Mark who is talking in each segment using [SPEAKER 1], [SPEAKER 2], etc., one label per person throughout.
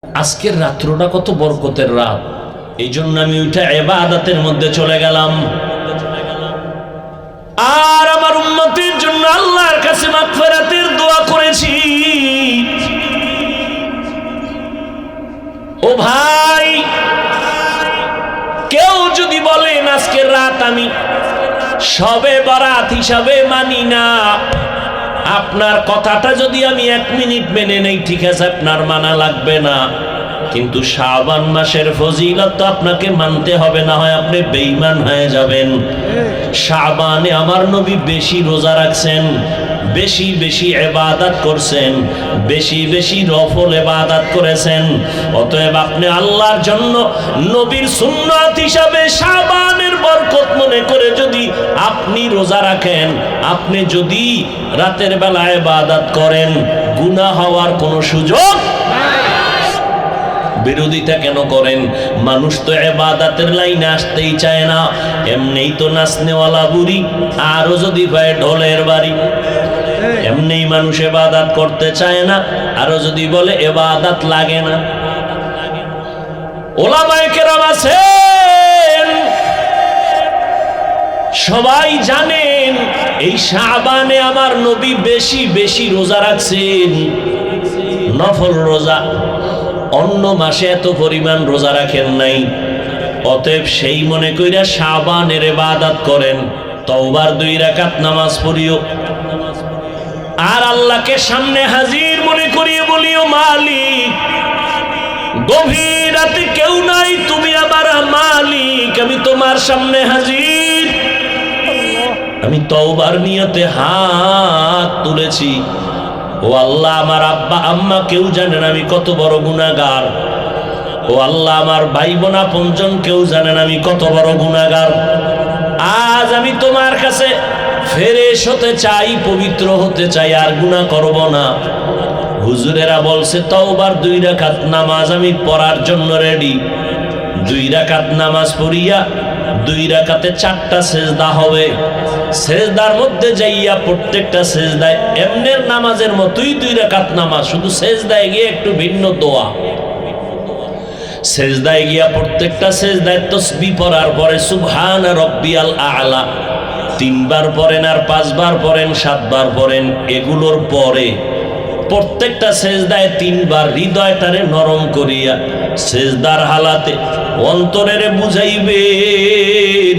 [SPEAKER 1] আজকের রাত্রটা কত বরকতের রাত, এই জন্য আমি ওইটা ইবাদতের মধ্যে চলে গেলাম আর আমার উম্মতের জন্য আল্লাহর কাছে মাগফিরাতের দোয়া করেছি। ও ভাই, কেউ যদি বলেন আজকের রাত আমি শবে বরাত হিসাবে মানি না, আপনার কথাটা যদি আমি 1 মিনিট মেনে নেই, ঠিক আছে, আপনার মানা লাগবে না, কিন্তু শাবান মাসের ফজিলত তো আপনাকে মানতে হবে, না হয় আপনি বেঈমান হয়ে যাবেন। শাবানে আমার নবী বেশি রোজা রাখছেন, বেশি বেশি ইবাদত করছেন, বেশি বেশি নফল ইবাদত করেছেন। অতএব আপনি আল্লাহর জন্য নবীর সুন্নাত হিসাবে শাবানের বরকত মনে করে যদি আপনি রোজা রাখেন, আপনি যদি রাতের বেলা ইবাদত করেন, গুনাহ হওয়ার কোনো সুযোগ বিরোধিতা কেন করেন? মানুষ তো ইবাদতের লাইনে আসতেই চায় না, এমনিই তো নাচনেওয়ালা বুড়ি, আরো যদি পায় ঢোলের বাড়ি, এমনিই মানুষ ইবাদত করতে চায় না, আরো যদি বলে ইবাদত লাগে না। ওলামায়ে কেরাম আছেন, সবাই জানেন এই শাবানে আমার নবী বেশি বেশি রোজা রাখছেন, নফল রোজা। অন্য মাসে এত পরিমাণ রোজা রাখেন নাই। অতএব সেই মনে কইরা শাবানের ইবাদত করেন, তওবার 2 রাকাত নামাজ পড়িও, আর আল্লাহকে সামনে হাজির মনে করিয়ে বলিও, মালিক গভীর রাতে কেউ নাই, তুমি আমার মালিক, আমি তোমার সামনে হাজির, আমি তওবার নিয়তে হাত তুলেছি। ও আল্লাহ, আমার আব্বা আম্মা কেউ জানেন আমি কত বড় গুনাহগার। ও আল্লাহ, আমার ভাই বোন আপনজন কেউ জানেন আমি কত বড় গুনাহগার। আজ আমি তোমার কাছে ফেরেশ হতে চাই, পবিত্র হতে চাই, আর গুনাহ করব না। হুজুরেরা বলছে তওবার 2 রাকাত নামাজ আমি পড়ার জন্য রেডি। 2 রাকাত নামাজ পড়িয়া 2 রাকাতে 4টা সেজদা হবে। সেজদার মধ্যে যাইয়া প্রত্যেকটা সেজদায় এমনের নামাজের মতোই 2 রাকাত নামাজ, শুধু সেজদায় গিয়ে একটু ভিন্ন দোয়া। সেজদায় গিয়া প্রত্যেকটা সেজদায় তাসবিহ পড়ার পরে সুবহান রাব্বিয়াল আ'লা 3 বার পড়েন, আর 5 বার পড়েন, 7 বার পড়েন। এগুলোর পরে প্রত্যেকটা সেজদায় 3 বার হৃদয়টারে নরম করিয়া সেজদার হালাতে অন্তরেরে বুঝাইবেন,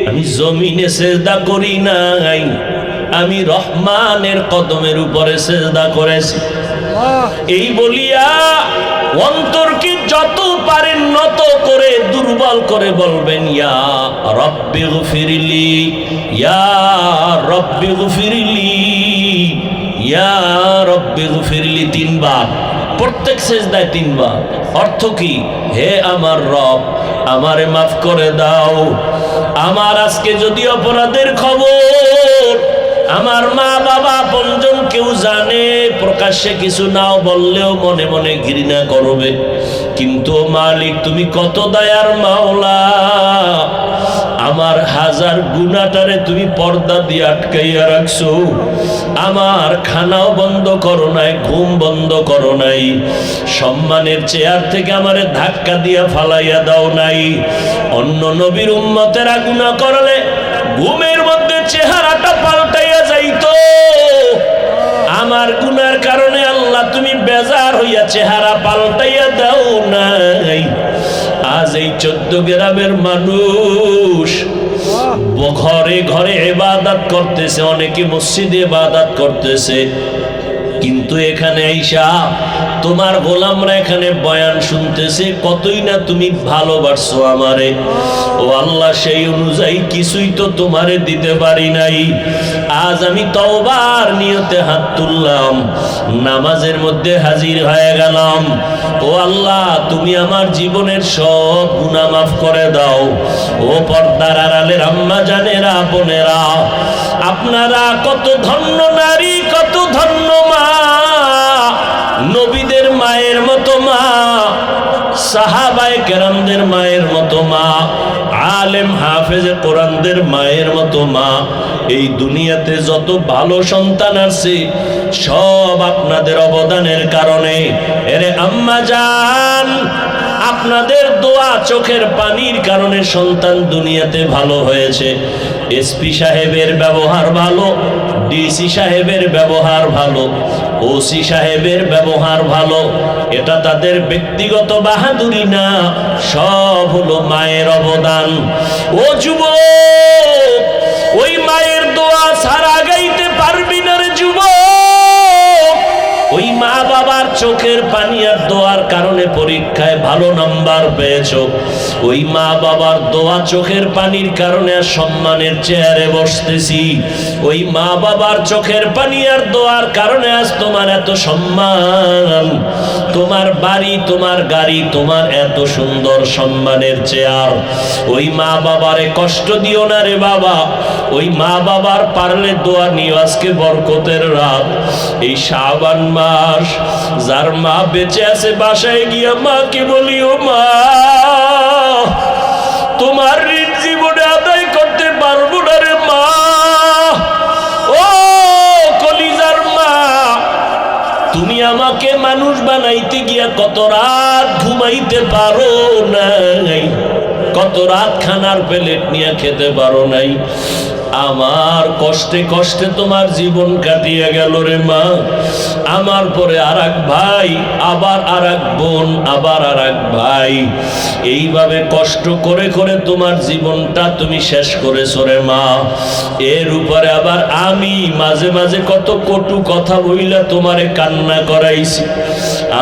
[SPEAKER 1] আমি জমিনে সেজদা করি নাই, আমি রহমানের কদমের উপরে সেজদা করেছি। এই বলিয়া অন্তরকে যত পারেন নত করে দুর্বল করে বলবেন, ইয়া রব্বি গফিরলি, ইয়া রব্বি গফিরলি, ইয়া রব্বি গফিরলি 3 বার, প্রত্যেক সেজদায় 3 বার। অর্থ কি? হে আমার রব, আমারে মাফ করে দাও। আমার আজকে যদি অপরাধের খবর আমার মা বাবা আপনজন কেউ জানে, প্রকাশ্যে কিছু নাও বললেও মনে মনে ঘৃণা করবে, কিন্তু মালিক তুমি কত দয়ার মাওলা, আমার 1000 গুনাহটারে তুমি পর্দা দিয়ে আটকাইয়া রাখছো। আমার খানাও বন্ধ করো নাই, ঘুম বন্ধ করো নাই, সম্মানের চেয়ার থেকে আমারে ধাক্কা দিয়া ফালাইয়া দাও নাই। অন্য নবীর উম্মতেরা গুনাহ করলে ঘুমের মধ্যে চেহারাটা পাল্টাইয়া যাইতো, আমার গুনার কারণে আল্লাহ তুমি বেজার হইয়া চেহারা পাল্টাইয়া দাও নাই। আজ এই 14 গ্রামের মানুষ ঘরে ঘরে ইবাদত করতেছে, অনেকে মসজিদে ইবাদত করতেছে, কিন্তু এখানে আইসা তোমার গোলামরা এখানে বয়ান শুনতেছে, কতই না তুমি ভালোবাসছো আমারে। ও আল্লাহ, সেই অনুযায়ী কিছুই তো তোমারে দিতে পারি নাই। আজ আমি তওবার নিয়তে হাত তুললাম, নামাজের মধ্যে হাজির হয়ে গেলাম। ও আল্লাহ, তুমি আমার জীবনের সব গুনাহ মাফ করে দাও। ও পর্দার আড়ালের আম্মা জানেরা, বোনেরা, আপনারা কত ধন্য নারী, কত ধন্য মা, নবীদের মায়ের মতো মা, সাহাবায়ে কেরামদের মায়ের মতো মা, আলেম হাফেজে কোরআনদের মায়ের মতো মা, এই দুনিয়াতে যত ভালো সন্তান আছে সব আপনাদের অবদানের কারণে। এরে আম্মা জান, আপনাদের দোয়া চোখের পানির কারণে সন্তান দুনিয়াতে ভালো হয়েছে। এসপি সাহেবের ব্যবহার ভালো, ডিসি সাহেবের ব্যবহার ভালো, ওসি সাহেবের ব্যবহার ভালো, এটা তাদের ব্যক্তিগত বাহাদুরি না, সব হলো মায়ের অবদান। ও যুবক, ওই মায়ের দোয়া ছাড়া গাইতে পারবি না রে যুবক। ওই মা বাবার চোখের পানি আর দোয়ার কারণে পরীক্ষায় ভালো নাম্বার পেয়েছো। ওই মা বাবার দোয়া চোখের পানির কারণে আর সম্মানের চেয়ারে বসতেছি। ওই মা বাবার চোখের পানি আর দোয়ার কারণে আজ তোমার এত সম্মান, তোমার বাড়ি, তোমার গাড়ি, তোমার এত সুন্দর সম্মানের চেয়ার। ওই মা বাবারে কষ্ট দিও না রে বাবা। ওই মা বাবার পারলে দোয়া নিও। আজকে বরকতের রাত, এই শাবান মাস, যার মা বেঁচে আছে বাসায় গিয়া মাকে বলিও, মা তোমার ঋণ জীবনে আদায় করতে পারবো না রে মা। ও কলিজার মা, তুমি আমাকে মানুষ বানাইতে গিয়া কত রাত ঘুমাইতে পারো নাই, কত রাত খানার প্লেট নিয়ে খেতে পারো নাই। আমার কষ্টে কষ্টে তোমার জীবন কাটিয়ে গেল রে মা। আমার পরে আরেক ভাই, আবার আরেক বোন, আবার আরেক ভাই, এইভাবে কষ্ট করে করে তোমার জীবনটা তুমি শেষ করেছো রে মা। এর উপরে আবার আমি মাঝে মাঝে কত কটু কথা বইলা তোমারে কান্না করাইছি।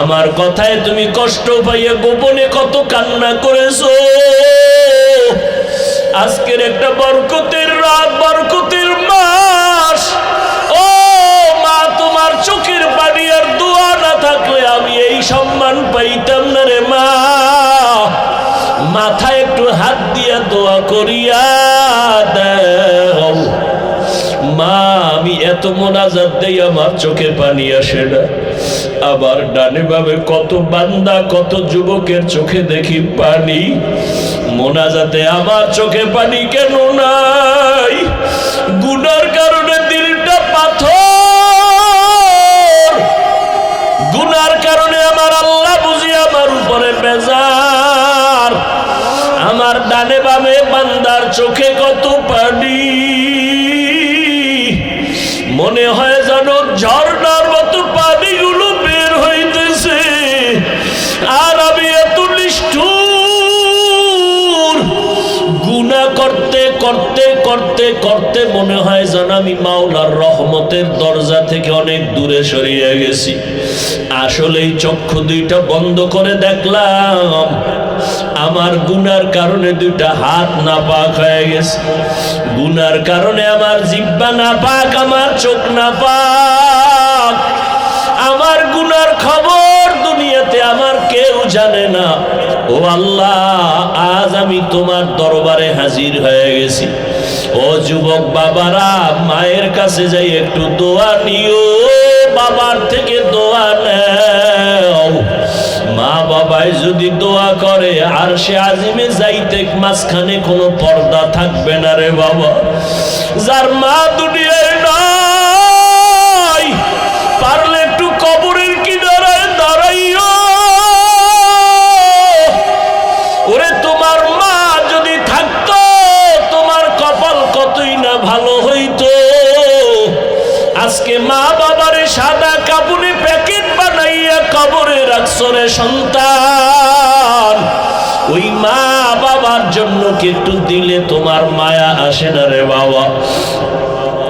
[SPEAKER 1] আমার কথায় তুমি কষ্ট পাইয়া গোপনে কত কান্না করেছো। আজকের একটা বরকতের রাত, বরকতের মাস। ও মা, তোমার চোখের পানি আর দোয়া না থাকলে আমি এই সম্মান পাইতাম না রে মা। মাথায় একটু হাত দিয়া দোয়া করিয়া দাও মা। আমি এত মোনাজাত দেই, আমার চোখে পানি আসে না। আবার ডানে ভাবে কত বান্দা, কত যুবকের চোখে দেখি পানি। মোনাজাতে আমার চোখে পানি কেন নাই? গুনার কারণে দিলটা পাথর। গুনার কারণে আমার আল্লাহ বুঝি আমার উপরে বেজার। আমার ডানে বামে বান্দার চোখে কত পানি, মনে হয় যেন ঝর্ণার মতো পানিগুলো বের হইতেছে। আর আমি এত নিষ্ঠুর, গুনাহ করতে করতে করতে করতে মনে হয় যেন আমি মাওলার রহমতের দরজা থেকে অনেক দূরে সরিয়ে গেছি। আসলেই চক্ষু দুইটা বন্ধ করে দেখলাম আমার গুনার কারণে দুইটা হাত নাপাক হয়ে গেছে। গুনার কারণে আমার জিহ্বা নাপাক, আমার চোখ নাপাক। আমার গুনার খবর দুনিয়াতে আমার কেউ জানে না। ও আল্লাহ, আজ আমি তোমার দরবারে হাজির হয়ে গেছি। ও যুবক বাবারা, মায়ের কাছে যাই একটু দোয়া নিও, বাবার থেকে দোয়া নেও। মা বাবাই যদি দোয়া করে আরশে আজিমে যাইতে মাঝখানে কোনো পর্দা থাকবে না রে বাবা। যার মা দুনিয়ায় নাই, পারলে একটু কবরের কিনারায় দাঁড়াইও। ওরে তোমার মা যদি থাকতো, তোমার কপাল কতই না ভালো হইতো। আজকে মা বাবারে সাদা কাপড়ে প্যাকেট বানাইয়া কবরে রাখছো রে সন্তান। ওই মা বাবার জন্য কি একটু দিলে তোমার মায়া আসে না রে বাবা?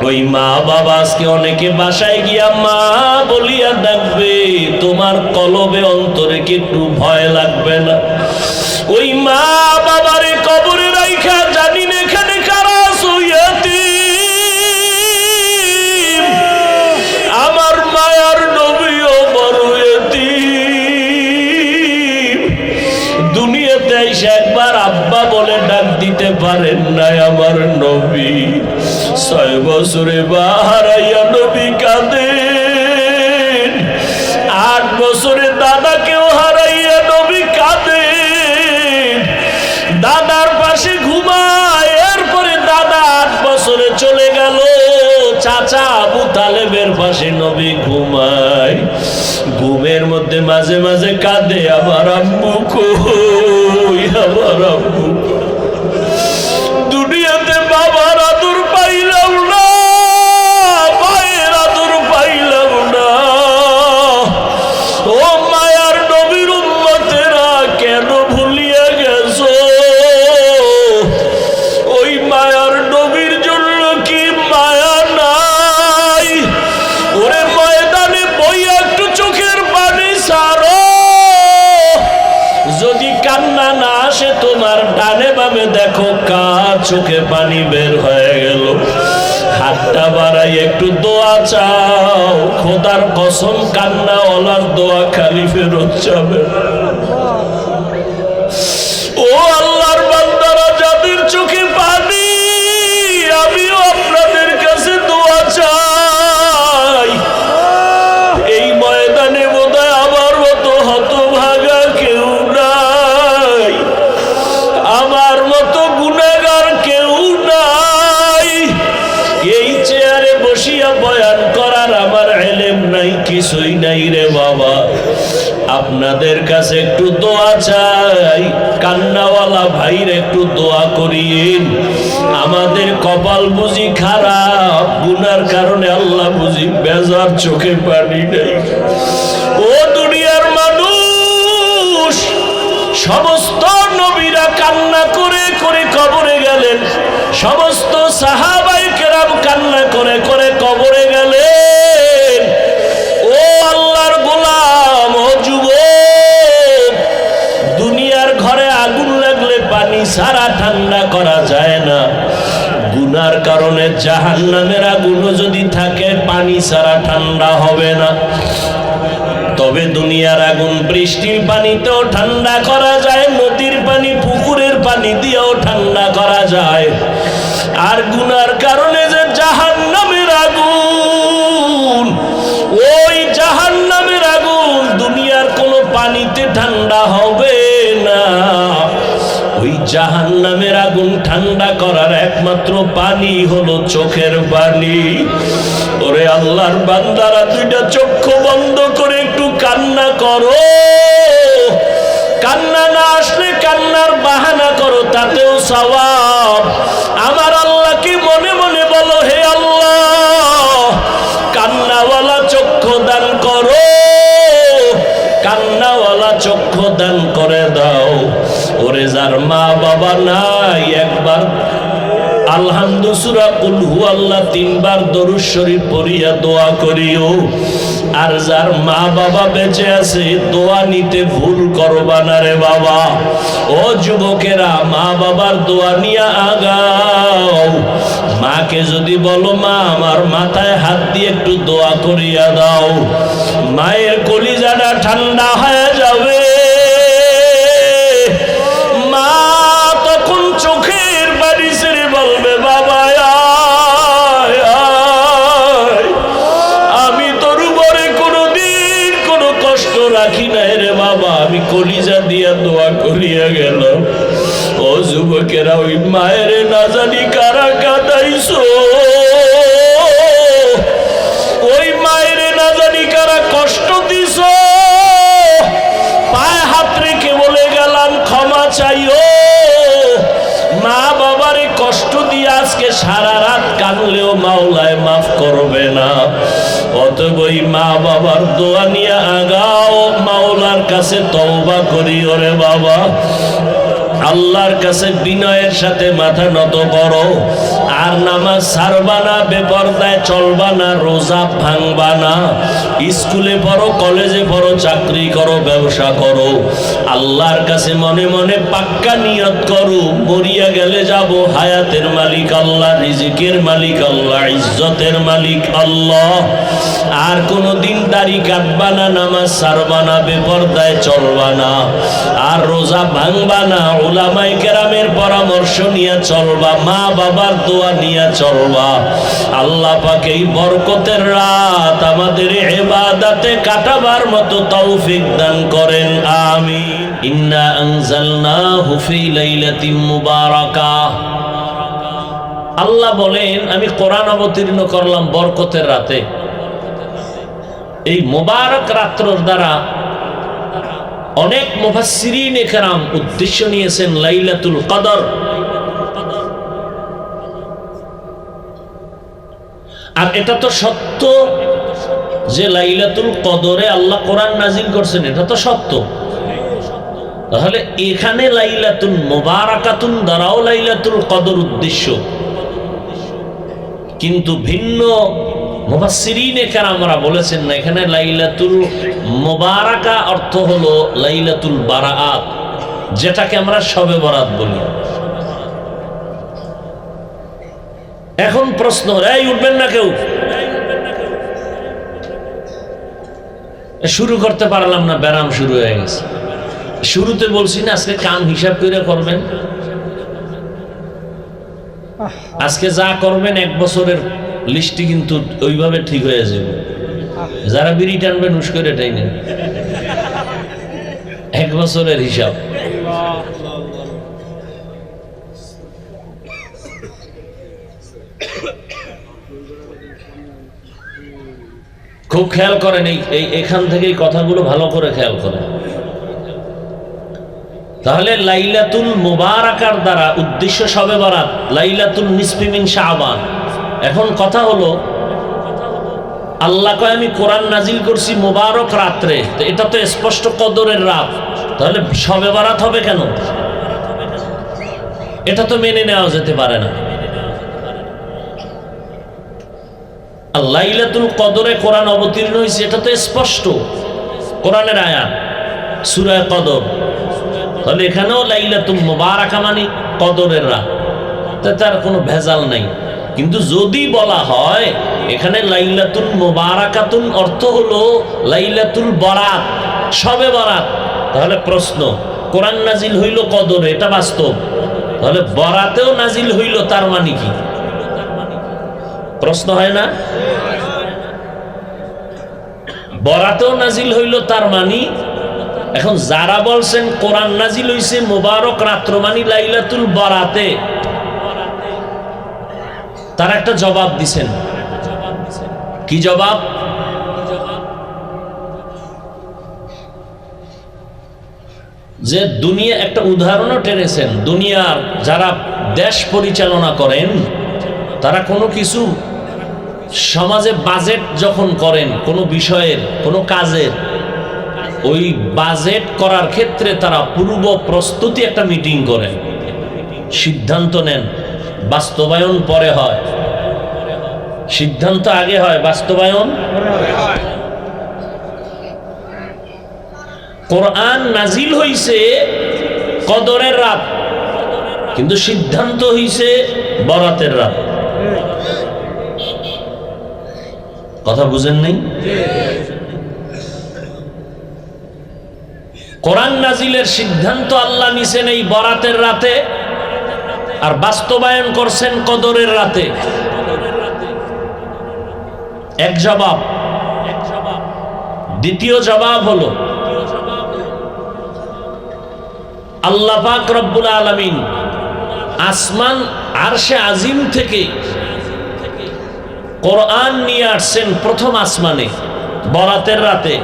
[SPEAKER 1] ওই মা বাবা আজকে অনেকে বাসায় গিয়া মা বলিয়া ডাকবে, তোমার কলবে অন্তরে কি একটু ভয় লাগবে না? ওই মা বাবারে কবরে রাইখা জানি না এখানে কারা সইয়াতি। আমার মায়ার নবীও বড় এতিম। দুনিয়াতে এসে একবার আব্বা বলে ডাক দিতে পারেন নাই আমার নবী। 6 বছরে বাহারাইয়া নবী কাঁদেন। 8 বছরে দাদাকেও হারাইয়া নবী কাঁদেন। দাদার পাশে ঘুমায়, এরপরে দাদা 8 বছরে চলে গেল। আম্মু কই, আমার আম্মু দুনিয়াতে বাবার আদর পাইলাম না, মায়ের আদর পাইলাম না। ও মায়ার নবীর উম্মতেরা কেন ভুলিয়া গেছো? ওই মায়ার নবীর জন্য কি মায়া নাই? ওরে ময়দানে বইয়া একটু চোখের পানি ছাড়ো। যদি কান্না না আসে তোমার ডানে বামে দেখো কার চোখে পানি বের হয়ে গেল। হাতটা বাড়াই একটু দোয়া চাও, খোদার কসম কান্না ওলার দোয়া খালি ফেরত যাবে। ও আল্লাহর বান্দারা যাদের চোখে পানি, আমিও আপনাদের কাছে দোয়া চাই। এই ময়দানে বোধহয় আমার মতো হতভাগা কেউ নাই, আমার মতো গুনাহগার কেউ নাই। এই চেয়ারে বসিয়া বয়ান করার আমার ইলম নাই, কিছুই নাই রে বাবা। আপনাদের কাছে একটু দোয়া চাই, কান্নাওয়ালা ভাইরে একটু দোয়া করিয়েন। আমাদের কপাল বুঝি খারাপ, গুনার কারণে আল্লাহ বুঝি বেজার, চোখে পানি নেই। ও দুনিয়ার মানুষ, সমস্ত নবীরা কান্না করে করে কবরে গেলেন, সমস্ত সাহাবায়ে কেরাম কান্না করে করে কবরে গেলেন। ও আল্লাহর গোলাম, ও যুবক, দুনিয়ার ঘরে আগুন লাগলে পানি ছাড়া ঠান্ডা করা যায় না। গুনার কারণে জাহান্নামের আগুনও যদি থাকে পানি ছাড়া ঠান্ডা হবে না। তবে দুনিয়ার আগুন বৃষ্টির পানিতেও ঠান্ডা করা যায়, নদীর পানি পুকুরের পানি দিয়েও ঠান্ডা করা যায়। আর গুনার কারণে যে জাহান্নামের আগুন, ওই জাহান্নামের আগুন দুনিয়ার কোনো পানিতে ঠান্ডা হবে না। ওই জাহান্নামের আগুন ঠান্ডা করার একমাত্র পানি হলো চোখের পানি। ওরে আল্লাহর বান্দারা, দুইটা চক্ষু বন্ধ করে একটু কান্না করো। কান্না না আসলে কান্নার বাহানা করো, তাতেও সওয়াব। আমার আল্লাহকে মনে মনে বলো, হে আল্লাহ, কান্নাওয়ালা চক্ষু দান করো, কান্নাওয়ালা চক্ষু দান করে দাও। ওরে যার মা বাবা নাই, একবার আলহামদু সূরা কুল হুয়াল্লাহ 3 বার দরুদ শরীফ পড়িয়া দোয়া করিও। আর যার মা বাবা বেঁচে আছে, দোয়া নিতে ভুল করবা না রে বাবা। ও যুবকেরা, মা বাবার দোয়া নিয়ে আগাও। মাকে যদি বলো, মা আমার মাথায় হাত দিয়ে একটু দোয়া করিয়া দাও, মায়ের কলিজাটা ঠান্ডা হয়ে যাবে। মা তখন চোখের বাড়ি ছেড়ে বলবে, বাবা আমি তোর উপরে কোনোদিন কোনো কষ্ট রাখি নাই রে বাবা, আমি কলিজা দিয়া দোয়া করিয়া গেলাম। ও যুবকেরা, ওই মায়ের না জানি কারা কাঁদাইছো, ওই মায়ের না জানি কারা কষ্ট দিছো। পায়ে হাত রেখে বলে গেলাম, ক্ষমা চাইও। মা বাবারে কষ্ট দিয়ে আজকে সারা রাত কাঁদলেও মাওলায় মাফ করবে না। অতএব ওই মা বাবার দোয়া নিয়ে আগাও, মাওলার কাছে তওবা করি। ওরে বাবা, আল্লাহর কাছে বিনয়ের সাথে মাথা নত করো। আর নামাজ ছাড়বা না, বেপরদায় চলবা না, রোজা ভাঙবা না। স্কুলে পড়ো, কলেজে পড়ো, চাকরি করো, ব্যবসা করো, আল্লাহর কাছে মনে মনে পাক্কা নিয়ত করো, মরিয়া গেলে যাব হায়াতের মালিক আল্লাহ, রিজিকের মালিক আল্লাহ, ইজ্জতের মালিক আল্লাহ। আর কোনো দিন দাড়ি কাটবা না, নামাজ ছাড়বা না, বেপরদায় চলবা না, আর রোজা ভাঙবা না। উলামায়ে কেরামের পরামর্শ নিয়ে চলবা, মা বাবার দোয়া নিয়ে চলবা। আল্লাহ পাক এই বরকতের রাত আমাদের ইবাদতে কাটাবার মতো তৌফিক দান করেন, আমিন। ইন্না আনজালনাহু ফি লাইলাতিন মুবারাকাহ। আল্লাহ বলেন, আমি কোরআন অবতীর্ণ করলাম বরকতের রাতে। এই মুবারক রাত্রর দ্বারা অনেক মুফাসসিরিনে কেরাম উদ্দেশ্য নিয়েছেন লাইলাতুল কদর। আর এটা তো সত্য যে লাইলাতুল কদরে আল্লাহ কোরআন নাজিল করছেন, এটা তো সত্য। তাহলে এখানে লাইলাতুল মুবারাকাতুন দ্বারাও লাইলাতুল কদর উদ্দেশ্য, কিন্তু ভিন্ন মুফাসসিরিনে কেরামরা বলেছেন না, এখানে লাইলাতুল মুবারাকা অর্থ হলো লাইলাতুল বারাআত, যেটাকে আমরা শবে বরাত বলি। এখন প্রশ্ন, এই উঠবেন না কেউ, শুরু করতে পারলাম না, ব্যারাম শুরু হয়ে গেছে। শুরুতে বলছি না আজকে কাম হিসাব করে করবেন, আজকে যা করবেন 1 বছরের লিস্টটি কিন্তু ওইভাবে ঠিক হয়ে যাবে। যারা বিড়ি টানবেন হুশ করে টাইনেন, 1 বছরের হিসাব। খুব খেয়াল করেন, এখান থেকেই কথাগুলো ভালো করে খেয়াল করেন। তাহলে লাইলাতুল মুবারাকার দ্বারা উদ্দেশ্য শবে বরাত, লাইলাতুল নিসফি মিন শাবান। এখন কথা হলো, আল্লাহ কয় আমি কোরআন নাজিল করছি মুবারক রাত্রে, তো এটা তো স্পষ্ট কদরের রাত, তাহলে শবে বরাত হবে কেন? এটা তো মেনে নেওয়া যেতে পারে না। লাইলাতুল কদরে কোরআন অবতীর্ণ হয়েছে, এটা তো স্পষ্ট কোরআনের আয়াত, সূরা কদর। তাহলে এখানেও লাইলাতুল মুবারাকা মানে কদরের রাত, তার কোনো ভেজাল নাই। কিন্তু যদি বলা হয় এখানে লাইলাতুল মুবারাকাতুন অর্থ হলো লাইলাতুল বরাত, শবে বরাত, তাহলে প্রশ্ন, কোরআন নাজিল হইল কদরে, এটা বাস্তব, তাহলে বরাতেও নাজিল হইল, তার মানে কি? প্রশ্ন হয় না? বরাতেও নাজিল হইল তার মানে, এখন যারা বলছেন কোরআন নাজিল হইছে মুবারক রাত্র মানে লাইলাতুল বরাতে, তার একটা জবাব দিছেন। কি জবাব? যে দুনিয়া, একটা উদাহরণও টেনেছেন, দুনিয়ার যারা দেশ পরিচালনা করেন তারা কোনো কিছু সমাজে বাজেট যখন করেন, কোনো বিষয়ের, কোনো কাজের, ওই বাজেট করার ক্ষেত্রে তারা পূর্ব প্রস্তুতি একটা মিটিং করেন, সিদ্ধান্ত নেন, বাস্তবায়ন পরে হয়। সিদ্ধান্ত আগে হয়, বাস্তবায়ন। কোরআন নাজিল হইছে কদরের রাত, কিন্তু সিদ্ধান্ত হইছে বরাতের রাত। কথা বুঝেন নাই? কোরআন নাজিলের সিদ্ধান্ত আল্লাহ নিছেন এই বরাতের রাতে, আর বাস্তবায়ন করছেন কদরের রাতে। এক জবাব। দ্বিতীয় জবাব হলো, আল্লাহ পাক রব্বুল আলামিন আসমান আরশে আজিম থেকে কোরআন নিয়ে আসছেন প্রথম আসমানে বরাতের রাতে,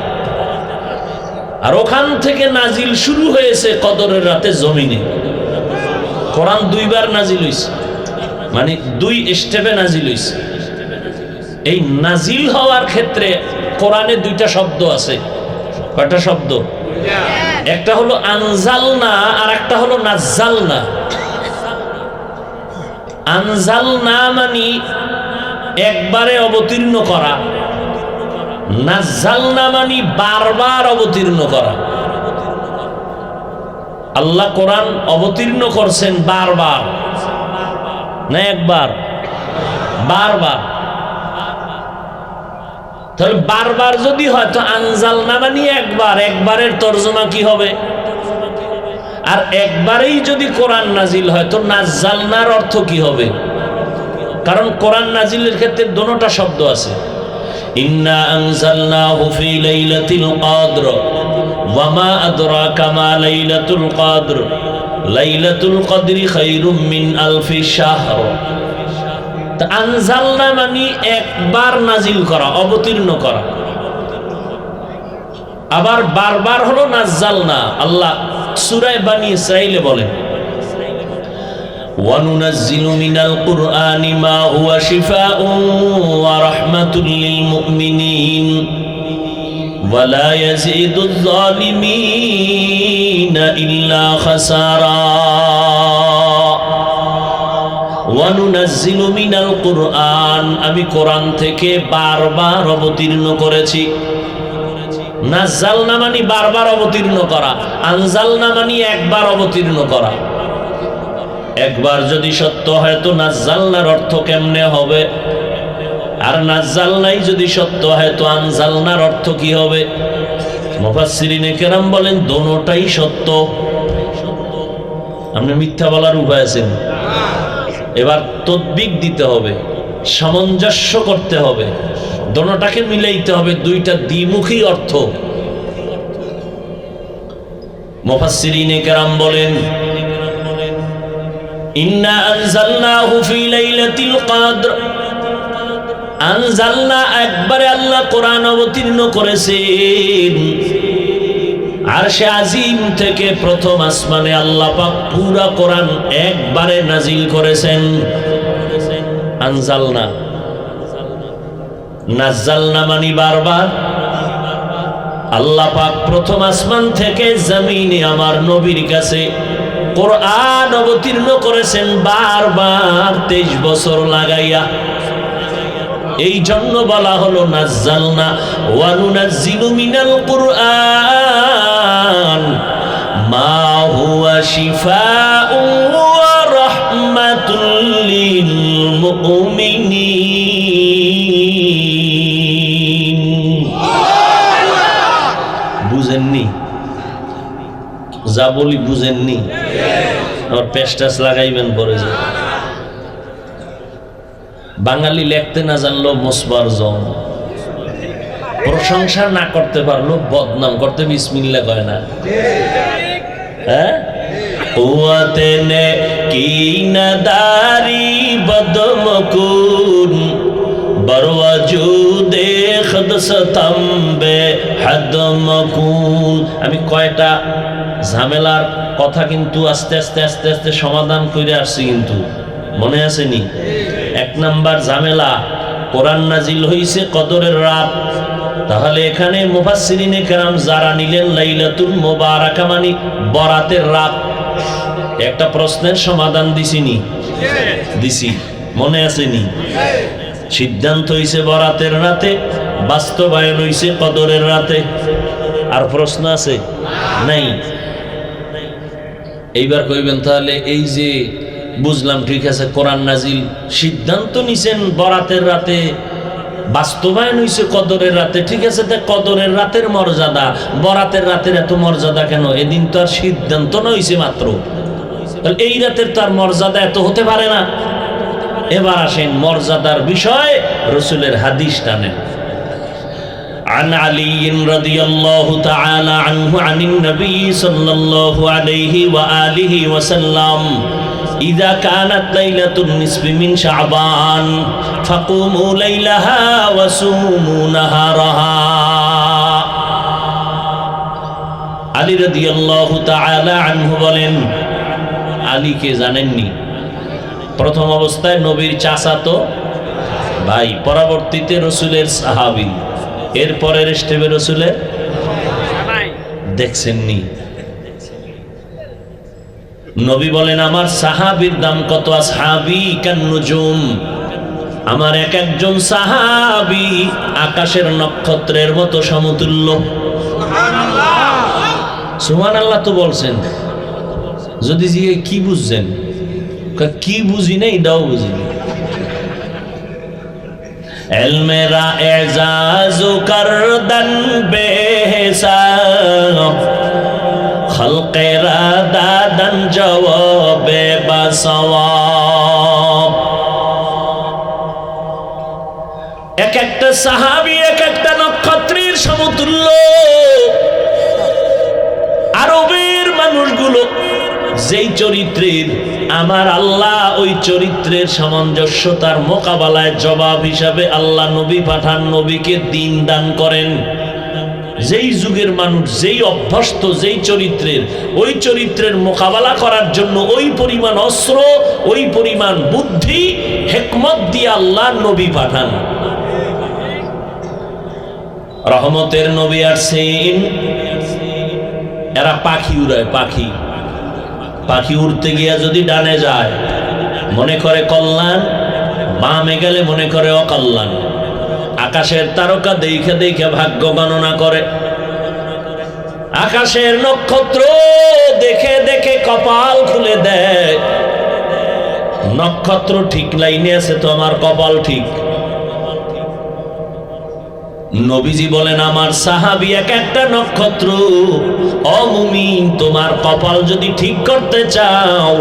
[SPEAKER 1] আর ওখান থেকে নাজিল শুরু হয়েছে কদরের রাতে জমিনে। কোরআন 2 বার নাজিল হইছে, মানে 2 স্টেপে নাজিল হইছে। এই নাজিল হওয়ার ক্ষেত্রে কোরআনে 2টা শব্দ আছে। কয়টা শব্দ? একটা হলো আনজালনা, আর একটা হলো নাজ্জালনা। আনজালনা মানে একবারে অবতীর্ণ করা, নাজ্জালনা মানে বারবার অবতীর্ণ করা। আল্লাহ কোরআন অবতীর্ণ করছেন বারবার, না একবার, বারবার। তাহলে বারবার যদি হয় তো আনজালনা মানে একবার, একবারের তরজমা কি হবে? আর একবারেই যদি কোরআন নাজিল হয় তো নাজ্জালনার অর্থ কি হবে? কারণ কোরআন নাজিলের ক্ষেত্রে দুটোটা শব্দ আছে। ইন্না আনজালনাহু ফি লাইলাতিল কদর ওয়া মা আদরাকা মা লাইলাতুল কদর লাইলাতুল কদরি খায়রুম মিন আলফি শাহর। তা আনজালনা মানে একবার নাজিল করা, অবতীর্ণ করা। আবার বারবার হলো নাজ্জালনা। আল্লাহ সূরা বানী ইসরাঈলে বলেন, وَنُنَزِّلُ مِنَ الْقُرْآنِ مَا هُوَ شِفَاءٌ وَرَحْمَةٌ لِّلْمُؤْمِنِينَ وَلَا يَزِيدُ الظَّالِمِينَ إِلَّا خَسَارًا وَنُنَزِّلُ مِنَ الْقُرْآنِ আমি কোরআন থেকে বারবার অবতীর্ণ করেছি। নাজ্জালনা মানে বারবার অবতীর্ণ করা, আনজালনা মানে একবার অবতীর্ণ করা। একবার যদি সত্য হয় তো নাজ্জালনার অর্থ কেমনে হবে? আর নাজ্জালনাই যদি সত্য হয় তো আনজালনার অর্থ কি হবে? মুফাসসিরিনে কেরাম বলেন দোনোটাই সত্য। আপনি মিথ্যা বলার উপায় আছে না। এবার তদবিক দিতে হবে, সামঞ্জস্য করতে হবে, দোনোটাকে মিলাইতে হবে, দুইটা দ্বিমুখী অর্থ। মুফাসসিরিনে কেরাম বলেন ইন্না আনজালনাহু ফি লাইলাতিল কদর। আনজালনা একবারে আল্লাহ কোরআন অবতীর্ণ করেছেন আরশে আজিম থেকে প্রথম আসমানে আল্লাহ পাক পুরা কোরআন একবারে নাজিল করেছেন। আনজালনা, নাজ্জালনা মানে বারবার। আল্লাহ পাক প্রথম আসমান থেকে জমিনে আমার নবীর কাছে কোরআন অবতীর্ণ করেছেন বারবার, 23 বছর লাগাইয়া। এই জন্য বলা হলো নাজ্জালনা ওয়া নুনাজ্জিলু মিনাল কুরআন মা হুয়া শিফাউন ওয়া রাহমাতুল লিল মুমিনিন। বুঝেননি? যা বলি বুঝেননি? আর পেস্টাস লাগাইবেন পরে যে বাঙালি লিখতে না জানলো মুসবার জন, প্রশংসা না করতে পারলো বদনাম করতে বিসমিল্লাহ কয় না। হ্যাঁ, কুয়াতে নে কি নাদারি বদমকুন বরওয়াজুদে খদসতম বে হাদমকুন। আমি কয়টা ঝামেলার কথা কিন্তু আস্তে আস্তে আস্তে আস্তে সমাধান করে আসছি, কিন্তু মনে আসেনি? 1 নাম্বার ঝামেলা, কোরআন নাজিল হইছে কদরের রাত। তাহলে এখানে মুফাসসিরিনে কেরাম যারা নিলেন লাইলাতুল মুবারাকা মানে বরাতের রাত, একটা প্রশ্নের সমাধান দিছিনি? দিছি, মনে আসেনি? সিদ্ধান্ত হইছে বরাতের রাতে, বাস্তবায়ন হইছে কদরের রাতে। আর প্রশ্ন আছে? নাই। এইবার কইবেন তাহলে এই যে বুঝলাম, ঠিক আছে, কোরআন নাজিল, সিদ্ধান্ত নিছেন বরাতের রাতে, বাস্তবায়ন হইছে কদরের রাতে, ঠিক আছে, তা কদরের রাতের মর্যাদা বরাতের রাতের এত মর্যাদা কেন? এদিন তো আর সিদ্ধান্ত না হইছে মাত্র, তাহলে এই রাতের তো আর মর্যাদা এত হতে পারে না। এবার আসেন মর্যাদার বিষয়, রাসূলের হাদিস টানেন। عن علي رضي الله تعالى عنه عن النبي صلى الله عليه وآله وسلم إذا كانت ليلة النصف من شعبان فقوموا ليلها وصوموا نهارها। আলী রাদিয়াল্লাহু তাআলা আনহু বলেন, আলীকে জানেননি? প্রথম অবস্থায় নবীর চাচাতো ভাই, পরবর্তীতে রাসূলের সাহাবী, এরপরের স্টেপে রাসূলের দেখছেননি? নবী বলেন আমার সাহাবীর দাম কত? আসহাবী কান্নুজুম, আমার এক একজন সাহাবী আকাশের নক্ষত্রের মতো সমতুল্য। সুবহানাল্লাহ তো বলছেন। যদি জিজ্ঞেস কি বুঝছেন, কি বুঝি নাই, দাও বুঝি নাই। এলমেরা এজাজু করদন বেহিসাব খলকেরা দাদন জওয়াবে বাসওয়াব। এক একটা সাহাবী এক একটা নক্ষত্রের সমতুল্য। আরবের মানুষগুলো যেই চরিত্রের, আমার আল্লাহ ওই চরিত্রের সামঞ্জস্যতার মোকাবেলায় জবাব হিসাবে আল্লাহ নবী পাঠান, নবীকে দিন দান করেন। যেই যুগের মানুষ যেই অভ্যস্ত যেই চরিত্রের, ওই চরিত্রের মোকাবেলা করার জন্য ওই পরিমাণ অস্ত্র, ওই পরিমাণ বুদ্ধি হিকমত দিয়ে আল্লাহ নবী পাঠান। রহমতের নবী আসছেন, এরা পাখি উড়ায়, পাখি পাখি উড়তে গিয়া যদি ডানে যায় মনে করে কল্যাণ, বামে গেলে মনে করে অকল্যাণ। আকাশের তারকা দেখে দেখে ভাগ্য গণনা করে, আকাশের নক্ষত্র দেখে দেখে কপাল খুলে দেয়। নক্ষত্র ঠিক লাইনে আছে তো আমার কপাল ঠিক। নবীজি বলেন আমার সাহাবী এক একটা নক্ষত্র। ও মুমিন, তোমার কপাল যদি ঠিক করতে চাও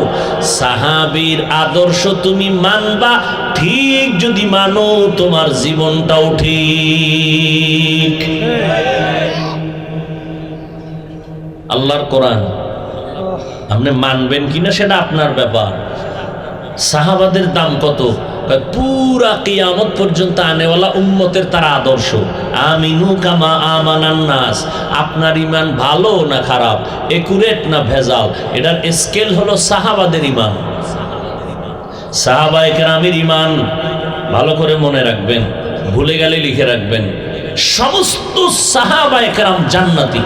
[SPEAKER 1] সাহাবীর আদর্শ তুমি মানবা, ঠিক যদি মানো তোমার জীবনটাও ঠিক। আল্লাহর কোরআন আপনি মানবেন কিনা সেটা আপনার ব্যাপার। সাহাবাদের দাম কত? পুরা কিয়ামত পর্যন্ত আনেওয়ালা উম্মতের তারা আদর্শ। আমিনু কামা আমানান নাস। আপনার ইমান ভালো না খারাপ, একুরেট না ভেজাল, এটার স্কেল হলো সাহাবাদের ইমান। সাহাবায়ে কেরামের ইমান ভালো করে মনে রাখবেন, ভুলে গেলে লিখে রাখবেন। সমস্ত সাহাবায়ে কেরাম জান্নাতি।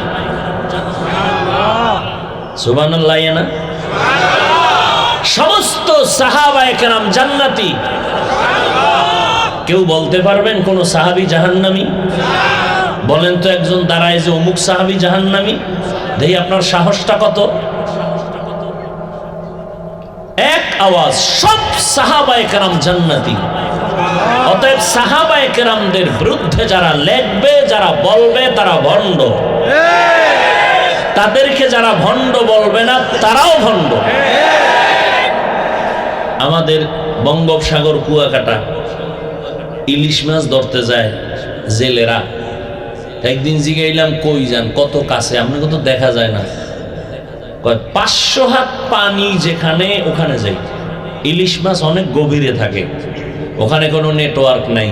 [SPEAKER 1] সুবহানাল্লাহ না? সমস্ত সাহাবায়ে কেরাম জান্নাতি। কেউ বলতে পারবেন কোন সাহাবী জাহান্নামী? বলেন তো একজন দাঁড়ায় যে অমুক সাহাবী জাহান্নামী। দেখি আপনার সাহসটা কত। এক আওয়াজ সব সাহাবায়ে কেরাম জান্নাতি। অতএব সাহাবায়ে কেরামদের বিরুদ্ধে যারা লেখবে, যারা বলবে তারা ভণ্ড। তাদেরকে যারা ভণ্ড বলবে না তারাও ভণ্ড। আমাদের বঙ্গোপসাগর কুয়াকাটা ইলিশ মাছ ধরতে যায় জেলেরা। একদিন জিগাইলাম কই যান, কত কাছে, আপনাকে তো দেখা যায় না। 500 হাত পানি যেখানে, ওখানে যাই। ইলিশ মাছ অনেক গভীরে থাকে, ওখানে কোনো নেটওয়ার্ক নাই,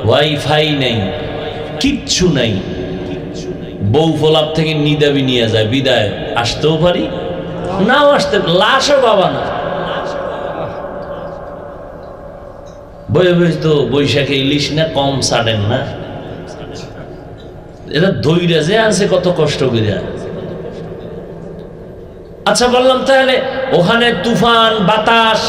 [SPEAKER 1] ওয়াইফাই নেই, কিচ্ছু নাই। বউ ফলাপ থেকে নিদাবি নিয়ে যায়, বিদায় আসতেও পারি নাও আসতে, লাশও পাবা না। বয়ে বয়ে তো বৈশাখে ইলিশ না কম ছাড়েন না, এটা ধৈর্য যে আছে কত কষ্ট করিয়া। আচ্ছা বললাম তাহলে ওখানে তুফান বাতাস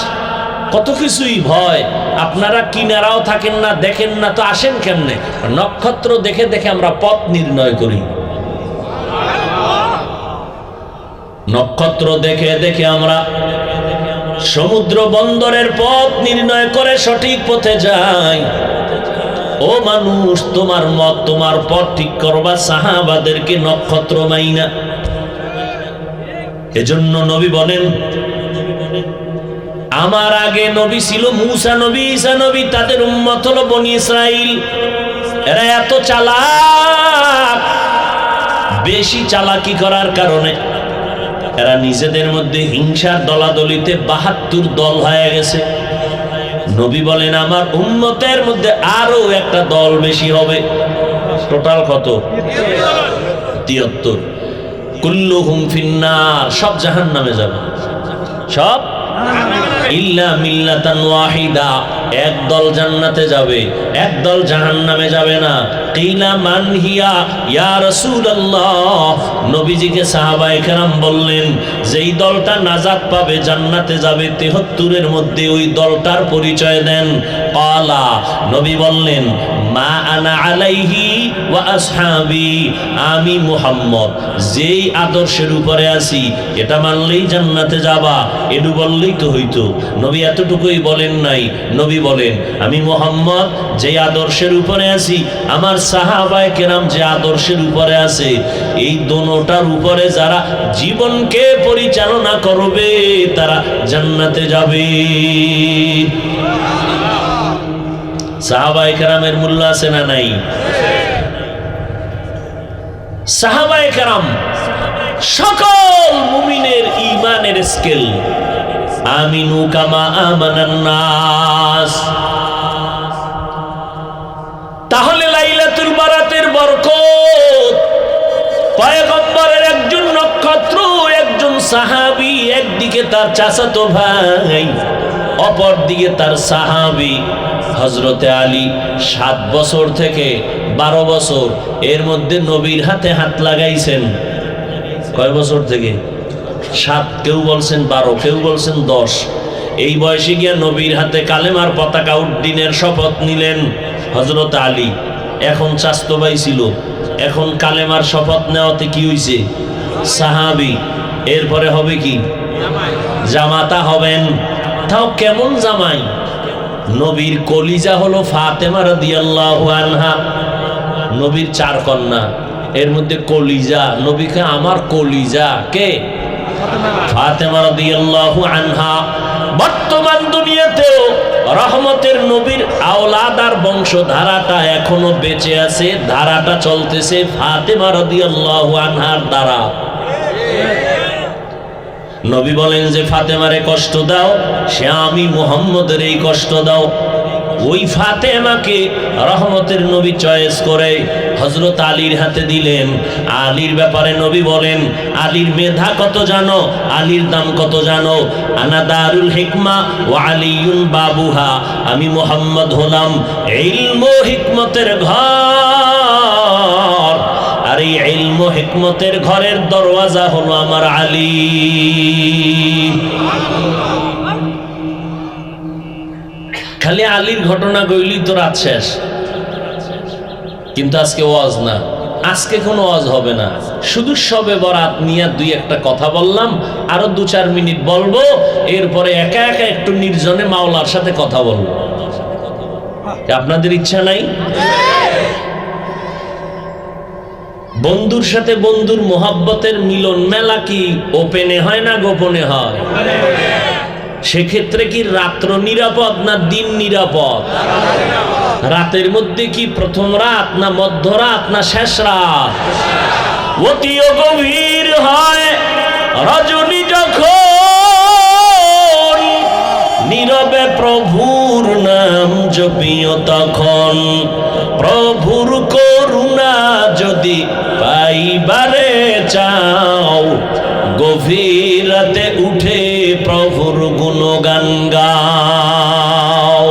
[SPEAKER 1] কত কিছুই ভয়, আপনারা কিনারাও থাকেন না, দেখেন না, তো আসেন কেমনে? নক্ষত্র দেখে দেখে আমরা পথ নির্ণয় করি। নক্ষত্র দেখে দেখে আমরা সমুদ্র বন্দরের পথ নির্ণয় করে সঠিক পথে যাই। ও মানুষ, তোমার মত তোমার পথ ঠিক করবা সাহাবাদেরকে নক্ষত্র মাইনা। এজন্য নবী বলেন আমার আগে নবী ছিল মূসা নবী, ঈসা নবী, তাদের উম্মত হলো বনি ইসরাইল। এরা এত চালাক, বেশি চালাকি করার কারণে এরা নিজেদের মধ্যে হিংসার দলাদলিতে 72 দল হয়ে গেছে। নবী বলেন আমার উম্মতের মধ্যে আরো একটা দল বেশি হবে। টোটাল কত? 73। কুল্লুহুম ফিন্নার, সব জাহান্নামে যাবে, সব ইল্লা মিল্লাতান ওয়াহিদা, এক দল জান্নাতে যাবে, এক দল জাহান্নামে যাবে না। কিলা মান হিয়া ইয়া রাসূলুল্লাহ, নবীজিকে সাহাবায়ে কেরাম বললেন যেই দলটা নাজাত পাবে জান্নাতে যাবে 73 মধ্যে ওই দলটার পরিচয় দেন। ক্বালা, নবী বললেন মা আনা আলাইহি ওয়া আসহাবি, আমি মুহাম্মদ যেই আদর্শের উপরে আছি এটা মানলেই জান্নাতে যাবা, এটু বললেই তো হইতো। নবী এতটুকুই বলেন নাই, নবী বলেন আমি মুহাম্মদ যেই আদর্শের উপরে আছি, আমার সাহাবায়ে কেরাম যে আদর্শের উপরে আছে, এই দোনোটার উপরে যারা জীবনকে পরিচালনা করবে তারা জান্নাতে যাবে। সাহাবায়ে কেরামের মূল্য আছে না নাই? সাহাবায়ে কেরাম সকল মুমিনের ঈমানের স্কেল। আমিনু কামা আমানান নাস। তাহলে লাইলাতুল বারাতের বরকত পয়গম্বরের একজন নক্ষত্র, একজন সাহাবী, একদিকে তার চাচাতো ভাই, অপর দিকে তার সাহাবী হযরতে আলী। 7 বছর থেকে 12 বছর এর মধ্যে নবীর হাতে হাত লাগাইছেন। কয় বছর থেকে? 7, কেউ বলছেন 12, কেউ বলছেন 10। এই বয়সে গিয়া নবীর হাতে কালেমার পতাকা উড্ডীনের শপথ নিলেন হযরত আলী। এখন চাচতো ভাই ছিল, এখন কালেমার শপথ নেওয়াতে কি হইছে? সাহাবী। এরপরে হবে কি? জামাতা হবেন। তাও কেমন জামাই? নবীর কলিজা হলো ফাতেমা রাদিয়াল্লাহু আনহা। নবীর 4 কন্যা, এর মধ্যে কলিজা, নবীকে আমার কলিজা কে? ফাতেমা রাদিয়াল্লাহু আনহা। বর্তমান দুনিয়াতেও রহমতের নবীর আওলাদ আর বংশধারাটা এখনো বেঁচে আছে, ধারাটা চলতেছে ফাতেমা রাদিয়াল্লাহু আনহার দ্বারা। নবী বলেন যে ফাতেমারে কষ্ট দাও, সে আমি মুহাম্মদের এই কষ্ট দাও। ওই ফাতেমাকে রহমতের নবী চয়েস করে হযরত আলীর হাতে দিলেন। আলীর ব্যাপারে নবী বলেন, আলীর মেধা কত জানো? আলীর দাম কত জানো? আনা দারুল হিকমা ওয়া আলিয়ুন বাবুহা। আমি মুহাম্মদ হলাম ইলম ও হিকমতের ঘর, আর এই ইলম ও হিকমতের ঘরের দরওয়াজা হলো আমার আলী। খালি আলীর ঘটনা কইলি তো রাত শেষ। কিন্তু আজকে ওয়াজ না, আজকে কোনো ওয়াজ হবে না, শুধু শবে বরাত নিয়ে 2-1টা কথা বললাম, আরো 2-4 মিনিট বলবো, এরপরে একা একা একটু নির্জনে মাওলার সাথে কথা বলবো। আপনাদের ইচ্ছা নাই? বন্ধুর সাথে বন্ধুর মোহাব্বতের মিলন মেলা কি ওপেনে হয় না গোপনে হয়? সেক্ষেত্রে কি রাত্র নিরাপদ না দিন নিরাপদ? রাতের মধ্যে কি প্রথম রাত না মধ্যরাত না শেষ রাত? অতিও গভীর হয় রজনী যখন, নীরবে প্রভুর নাম জপিও তখন। প্রভুর করুণা যদি পাইবারে চাও, গভীর রাতে উঠে প্রভুর গুণগান গাও।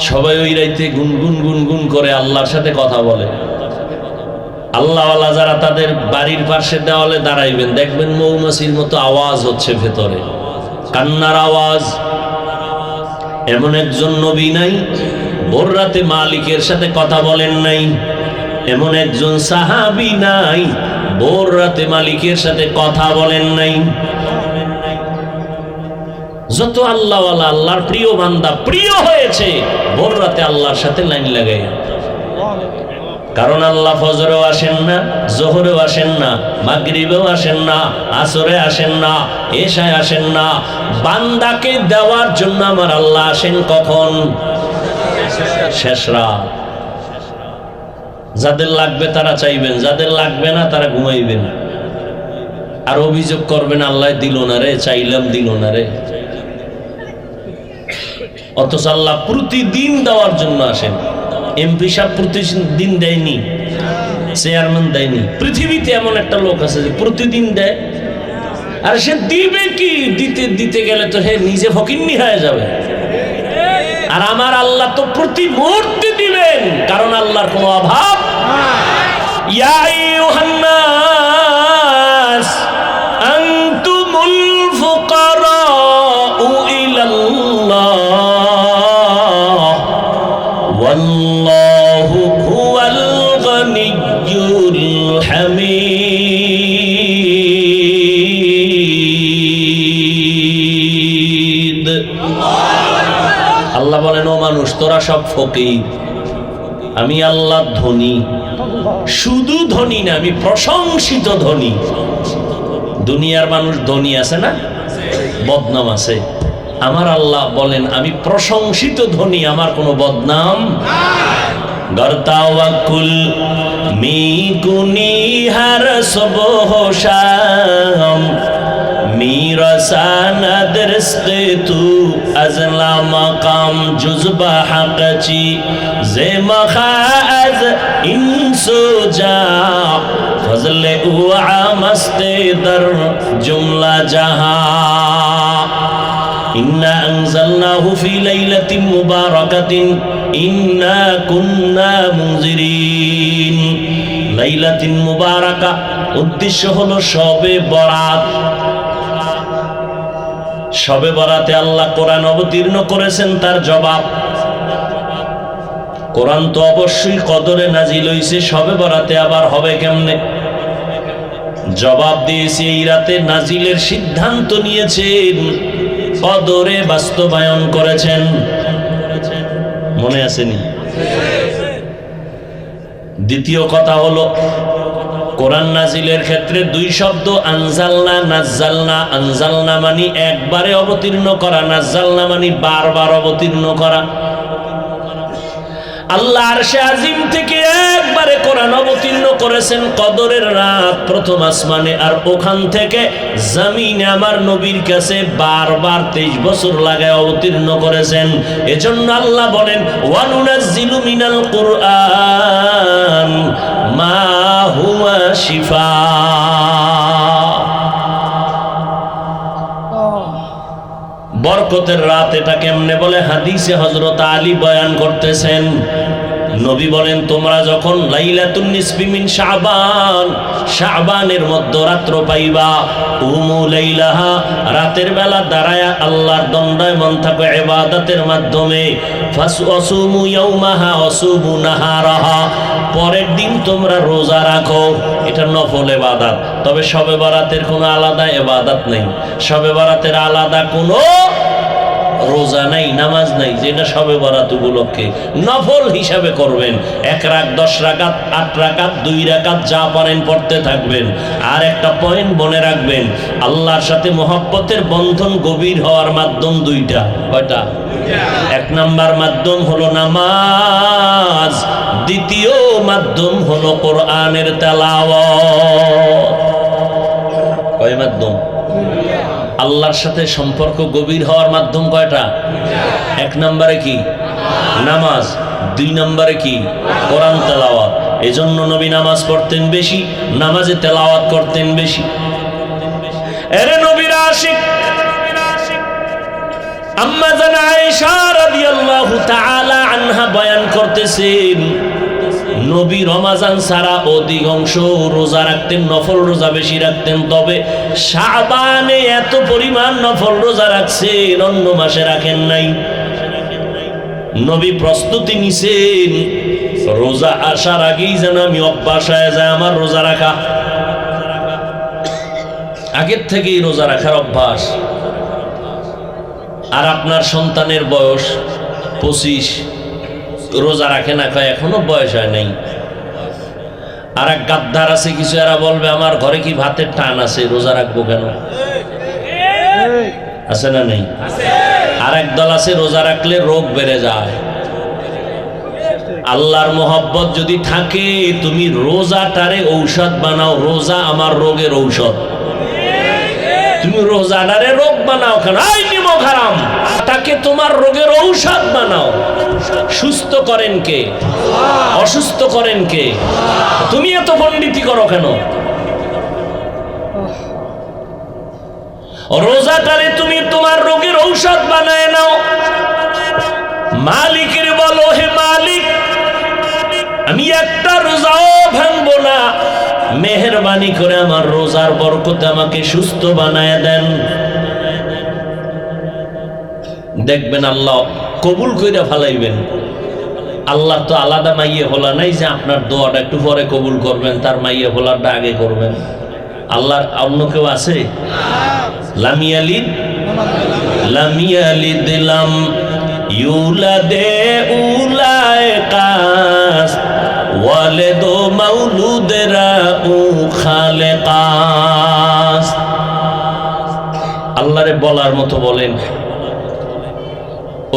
[SPEAKER 1] সবাই ওই রাইতে গুনগুন গুনগুন করে আল্লাহর সাথে কথা বলে। আল্লাহওয়ালা যারা তাদের বাড়ির পাশে দেওয়ালে দাঁড়াইবেন, দেখবেন মৌমাছির মতো আওয়াজ হচ্ছে ভেতরে, কান্নার আওয়াজ। এমন একজন নবী নাই ভোর রাতে মালিকের সাথে কথা বলেন নাই, এমন একজন সাহাবী নাই ভোর রাতে মালিকের সাথে কথা বলেন নাই। যত আল্লাহওয়ালা, আল্লাহর প্রিয় বান্দা প্রিয় হয়েছে ভোর রাতে আল্লাহর সাথে লাইন লাগাই। কারণ আল্লাহ ফজরেও আসেন না, জোহরেও আসেন না, মাগরিবেও আসেন না, আসরে আসেন না, এশায় আসেন না। বান্দাকে দেওয়ার জন্য আমার আল্লাহ আসেন কখন? শেষ রাত। যাদের লাগবে তারা চাইবেন, যাদের লাগবে না তারা ঘুমাইবেন, আর অভিযোগ করবেন আল্লাহ দিল না রে, চাইলাম দিল না রে। অথচ আল্লাহ প্রতিদিন দেওয়ার জন্য আসেন। এমপি সাহেব প্রতিদিন দেয়নি, চেয়ারম্যান দেয়নি। পৃথিবীতে এমন একটা লোক আছে যে প্রতিদিন দেয়, আর সে দিবে কি? দিতে দিতে গেলে তো সে নিজে ফকিন্নি হয়ে যাবে। আর আমার আল্লাহ তো প্রতি মুহূর্তে দিবেন, কারণ আল্লাহর কোনো অভাব। ইয়া আইয়ুহান নাস আনতুমুল ফুকারাউ ইলাল্লাহ ওয়াল্লাহু হুয়াল গনিয়্যুল হামিদ। আল্লাহ বলেন, ও মানুষ তোরা সব ফকির, আমি আল্লাহ ধনী। শুধু ধনী না, আমি প্রশংসিত ধনী। দুনিয়ার মানুষ ধনী আছে না, বদনাম আছে। আমার আল্লাহ বলেন আমি প্রশংসিত ধনী, আমার কোনো বদনাম। গর্তাওয়াকুল মি গুনি হার সবহ শাম, মিরসানাদের رزق تو از لامقام جزبه حق چی زمخا از این سوجا فضل او عامست در جمله جهان إنا أنزلناه في ليلة مباركة إنا كنا منذرين ليلة مباركة উদ্দেশ্য হলো শবে বরাত। শবে বরাতে আল্লাহ কোরআন অবতীর্ণ করেছেন, তার জবাব। কোরআন তো অবশ্যই কদরে নাজিল হইছে, শবে বরাতে আবার হবে কেমনে? জবাব দিয়েছে এই রাতে নাজিলের সিদ্ধান্ত নিয়েছেন, কদরে বাস্তবায়ন করেছেন। মনে আসেনি? দ্বিতীয় কথা হলো কোরআন নাজিলের ক্ষেত্রে দুই শব্দ, আনজালনা নাজ্জালনা। আনজালনা মানে একবারে অবতীর্ণ করা, নাজ্জালনা মানে বারবার অবতীর্ণ করা। আল্লাহ আরশে আজিম থেকে একবারে কোরআন অবতীর্ণ করেছেন কদরের রাত প্রথম আসমানে, আর ওখান থেকে জমিনে আমার নবীর কাছে বারবার 23 বছর লাগায় অবতীর্ণ করেছেন। এজন্য আল্লাহ বলেন ওয়ানুনাজ্জিলু মিনাল কুরআন মা হুয়া শিফা। বরকতের রাত এটা কেমনে বলে হাদিসে হযরত আলী বয়ান করতেছেন। নবী বলেন তোমরা যখন লাইলাতুন নিসফি মিন শাবান, শাবানের মধ্যরাত্র পাইবা, উমু লাইলাহা, রাতের বেলা দাঁড়ায়া আল্লাহর দণ্ডায়মান থাকো ইবাদতের মাধ্যমে, ফাসউমু ইয়াউমাহা ওয়াসুমু নাহারাহা, পরের দিন তোমরা রোজা রাখো। এটা নফল ইবাদত। তবে শবে বরাতের কোনো আলাদা ইবাদত নেই, শবে বরাতের আলাদা কোনো রোজা নাই, নামাজ নাই, যেটা শবে বরাত উপলক্ষে নফল হিসাবে করবেন। 1 রাকাত, 10 রাকাত, 8 রাকাত, 2 রাকাত যা পারেন পড়তে থাকবেন। আর একটা পয়েন্ট মনে রাখবেন, আল্লাহর সাথে মহব্বতের বন্ধন গভীর হওয়ার মাধ্যম দুইটা। কয়টা? 1 নাম্বার মাধ্যম হলো নামাজ, দ্বিতীয় মাধ্যম হলো কোরআনের তেলাওয়াত। কয় মাধ্যম? আল্লাহর সাথে সম্পর্ক গভীর হওয়ার মাধ্যম কয়টা? 1 নম্বরে কি? নামাজ। 2 নম্বরে কি? কোরআন তেলাওয়াত। এজন্য নবী নামাজ পড়তেন বেশি, নামাজে তেলাওয়াত করতেন বেশি। এরে নবীর আশিক আম্মা জান আয়েশা রাদিয়াল্লাহু তাআলা আনহা বয়ান করতেছেন, নবী রমাজান ছাড়া অধিকাংশ রোজা রাখতেন, নফল রোজা বেশি রাখতেন। তবে শাবানে এত পরিমাণ নফল রোজা রাখছেন, অন্য মাসে রাখেন নাই। নবী প্রস্তুতি নিছেন, রোজা আসার আগেই যেন আমি অভ্যাস হয়ে যায় আমার রোজা রাখা। আগের থেকেই রোজা রাখার অভ্যাস। আর আপনার সন্তানের বয়স 25, রোজা রাখে না, কয় এখনো বয়স হয় নাই। আর এক গাদ্দার আছে কিছু, এরা বলবে আমার ঘরে কি ভাতের টান আছে, রোজা রাখবো কেন? আছে না নেই? আর এক দল আছে রোজা রাখলে রোগ বেড়ে যায়। আল্লাহর মোহব্বত যদি থাকে, তুমি রোজাটারে ঔষধ বানাও। রোজা আমার রোগের ঔষধ। তুমি রোজাটারে রোগ বানাও কেন? আই নিমক হারাম, তাকে তোমার রোগের ঔষধ বানাও। সুস্থ করেন কে? অসুস্থ করেন কে? তুমি এত পণ্ডিতি করো কেন? রোজাটারে তুমি তোমার রোগের ঔষধ বানায় নাও। মালিকের বলো, হে মালিক, আমি একটা রোজাও ভাঙবো না, মেহেরবানি করে আমার রোজার বরকতে আমাকে সুস্থ বানায় দেন। দেখবেন আল্লাহ কবুল কইরা ফালাইবেন। আল্লাহ তো আলাদা মাইয়ে হলা নাই যে আপনার দোয়াটা একটু পরে কবুল করবেন, তার মাইয়ে হলাটা আগে করবেন। আল্লাহর অন্য কেউ আছে? লামিয়ালিদ লামিয়ালিদ লাম ইউলাদে উলায়ে কাস ওয়ালিদু মাউলুদরা উ খালেকাস। আল্লাহরে বলার মতো বলেন,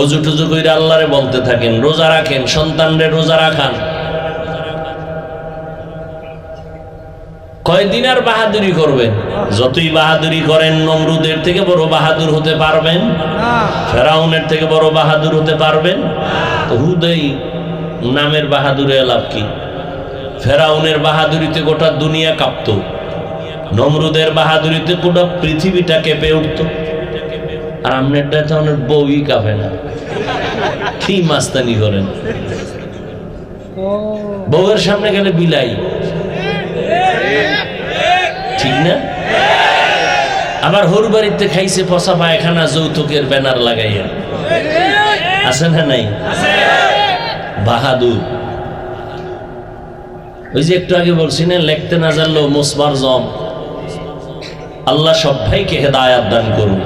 [SPEAKER 1] অজু টুজু করে আল্লাহরে বলতে থাকেন, রোজা রাখেন, সন্তানরে রোজা রাখান। কয়দিন আর বাহাদুরি করবেন? যতই বাহাদুরি করেন নমরুদের থেকে বড় বাহাদুর হতে পারবেন? ফেরাউনের থেকে বড় বাহাদুর হতে পারবেন? হুদেই নামের বাহাদুরে লাভ কি? ফেরাউনের বাহাদুরিতে গোটা দুনিয়া কাঁপত, নমরুদের বাহাদুরিতে গোটা পৃথিবীটা কেঁপে উঠত। আর আপনারটা তো অনেক বউই কাঁপে না, কি মাস্তানি করেন? বউয়ের সামনে গেলে বিলাই, ঠিক না? আবার হোর বাড়িতে খাইছে পচা পায়খানা যৌতুকের ব্যানার লাগাইয়া, আছে না নাই? বাহাদুর। ওই যে একটু আগে বলছি না, লিখতে না জানলেও মুসমার জম। আল্লাহ সব ভাইকে হেদায়াত দান করুন।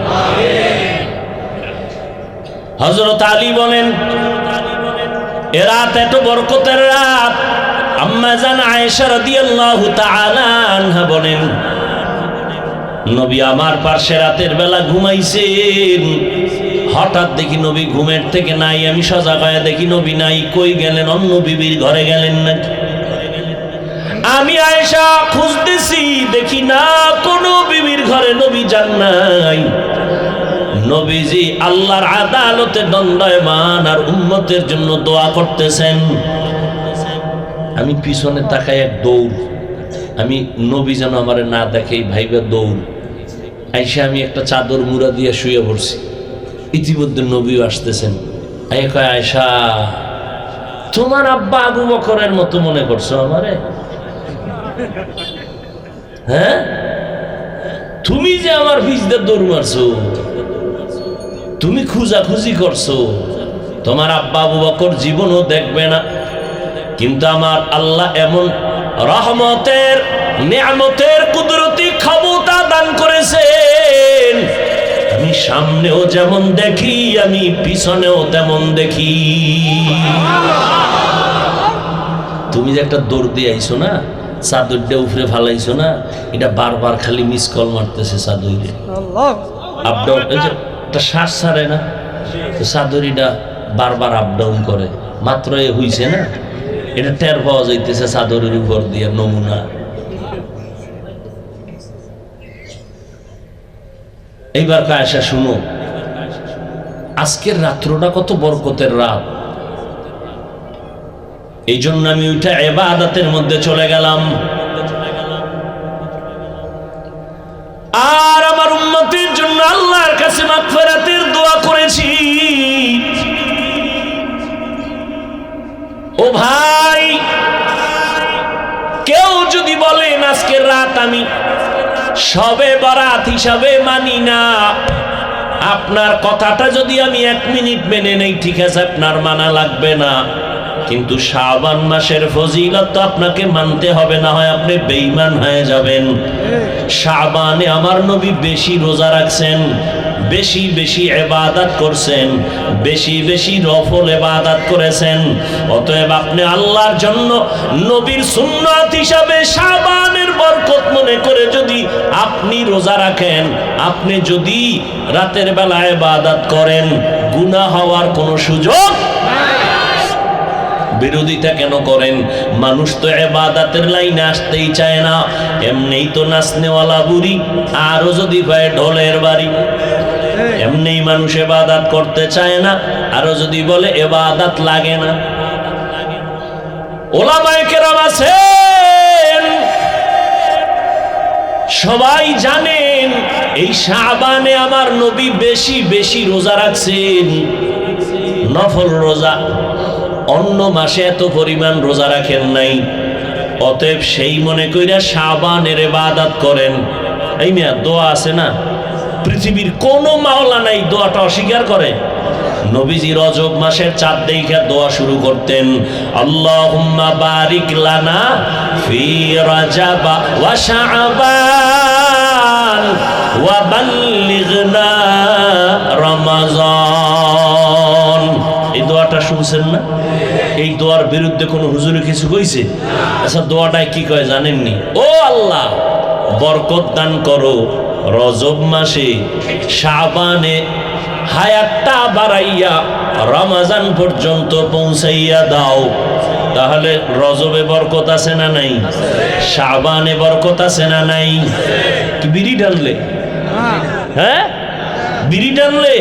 [SPEAKER 1] হযরত আলী বলেন, এ রাত এত বরকতের রাত। আম্মা জান আয়েশা রাদিয়াল্লাহু তাআলা আনহা বলেন, নবী আমার পাশে রাতের বেলা ঘুমাইছেন, হঠাৎ দেখি নবী ঘুমের থেকে নাই। আমি সজাগ হয়ে দেখি নবী নাই। কই গেলেন? অন্য বিবির ঘরে গেলেন নাকি? আমি আয়েশা খুঁজতেছি, দেখি না কোনো বিবির ঘরে নবী যান নাই। নবীজি আল্লাহর আদালতে দণ্ডায়মান আর উম্মতের জন্য দোয়া করতেছেন। আমি পিছনে তাকাই, এক দৌড়। আমি নবী যেন আমার না দেখে ভাইবা দৌড়। আইসা আমি একটা চাদর মুড়া দিয়ে শুয়ে পড়ছি। ইতিমধ্যে নবীও আসতেছেন। কয়, আয়েশা তোমার আব্বা আবু বকরের মতো মনে করছো আমারে? হ্যাঁ, তুমি যে আমার ভিজদের দৌড় মারছো, তুমি খুঁজাখুঁজি করছো, তোমার আব্বা আবু বকর জীবনও দেখবে না, কিন্তু আমার আল্লাহ এমন রহমতের নিয়ামতের কুদরতি ক্ষমতা দান করেছেন, আমি সামনেও যেমন দেখি, আমি পিছনেও তেমন দেখি। তুমি যে একটা দৌড় দিয়ে আইছো না, চাদরটা উপরে ফালাইছো না, এটা বারবার খালি মিস কল মারতেছে চাদরে। আপ ডাউন, একটা শ্বাস ছাড়ে না, চাদরিটা বারবার আপ ডাউন করে। মাত্র এ হইছে না, এটা টের পাওয়া যাইতেছে চাদরের উপর দিয়ে নমুনা। এইবার আয়েশা শুনো, আজকের রাত্রটা কত বরকতের রাত। এই জন্য আমি ওইটা ইবাদতের মধ্যে চলে গেলাম। আর আমার উম্মতের জন্য আল্লাহর কাছে মাগফিরাতের দোয়া করেছি। ও ভাই, কেউ যদি বলেন আজকের রাত আমি শবে বরাত হিসাবে মানি না, আপনার কথাটা যদি আমি 1 মিনিট মেনে নেই, ঠিক আছে, আপনার মানা লাগবে না, কিন্তু শাবান মাসের ফজিলত তো আপনাকে মানতে হবে, না হয় আপনি বেঈমান হয়ে যাবেন। শাবানে আমার নবী বেশি রোজা রাখছেন, বেশি বেশি ইবাদত করছেন, বেশি বেশি নফল ইবাদত করেছেন। অতএব আপনি আল্লাহর জন্য নবীর সুন্নাত হিসাবে শাবানের বরকত মনে করে যদি আপনি রোজা রাখেন, আপনি যদি রাতের বেলা ইবাদত করেন, গুনাহ হওয়ার কোনো সুযোগ। বিরোধিতা কেন করেন? মানুষ তো ইবাদতের লাইনে আসতেই চায় না। এমনিই তো নাচনেওয়ালা বুড়ি, আরো যদি পায় ঢোলের বাড়ি। এমনিই মানুষ ইবাদত করতে চায় না, আরো যদি বলে ইবাদত লাগে না। ওলামায়ে কেরাম আছেন, সবাই জানেন এই শাবানে আমার নবী বেশি বেশি রোজা রাখছেন, নফল রোজা। অন্য মাসে এত পরিমাণ রোজা রাখেন নাই। অতএব সেই মনে কইরা শাবানের ইবাদত করেন। এই মিয়া, দোয়া আছে না, পৃথিবীর কোনো মাওলা নাই দোয়াটা অস্বীকার করে। নবীজি রজব মাসের চাঁদ দেইখা দোয়া শুরু করতেন, আল্লাহুম্মা বারিক লানা ফি রাজাব ওয়া শাবান ওয়া বাল্লিগনা রমাজান। এই দোয়াটা শুনছেন না? এই দোয়ার বিরুদ্ধে কোন হুজুরে কিছু কইছে? আচ্ছা, দোয়াটায় কি কয় জানেননি? ও আল্লাহ, বরকত দান করো রজব মাসে, শাবানে হায়াতটা বাড়াইয়া রমজান পর্যন্ত পৌঁছাইয়া দাও। তাহলে রজবে বরকত আছে না নাই? শাবানে বরকত আছে না নাই? কি বিড়ি টানলে? হ্যাঁ, বিড়ি টানলে?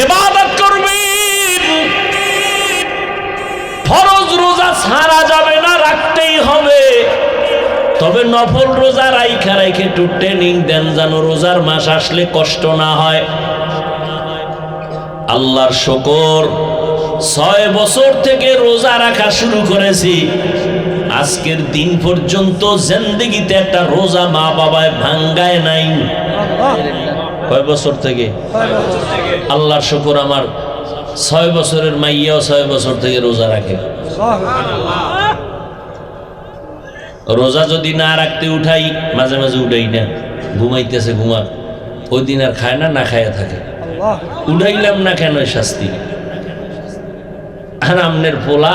[SPEAKER 1] ইবাদত করবেন, ফরজ রোজা ছাড়া যাবে না, রাখতেই হবে। তবে নফল রোজা রাইখা রাইখে একটু ট্রেনিং দেন, যেন রোজার মাস আসলে কষ্ট না হয়। আল্লাহর শুকর, 6 বছর থেকে রোজা রাখা শুরু করেছি, আজকের দিন পর্যন্ত জিন্দেগিতে একটা রোজা মা বাবায় ভাঙ্গায় নাই। কয় বছর থেকে? আল্লাহর শুকর, আমার 6 বছরের মাইয়াও 6 বছর থেকে রোজা রাখে। রোজা যদি না রাখতে উঠাই, মাঝে মাঝে উঠাই না, ঘুমাইতেছে ঘুমা, ওই দিন আর খায় না, না খায়া থাকে। উঠাইলাম না কেন শাস্তি? আর আমনের পোলা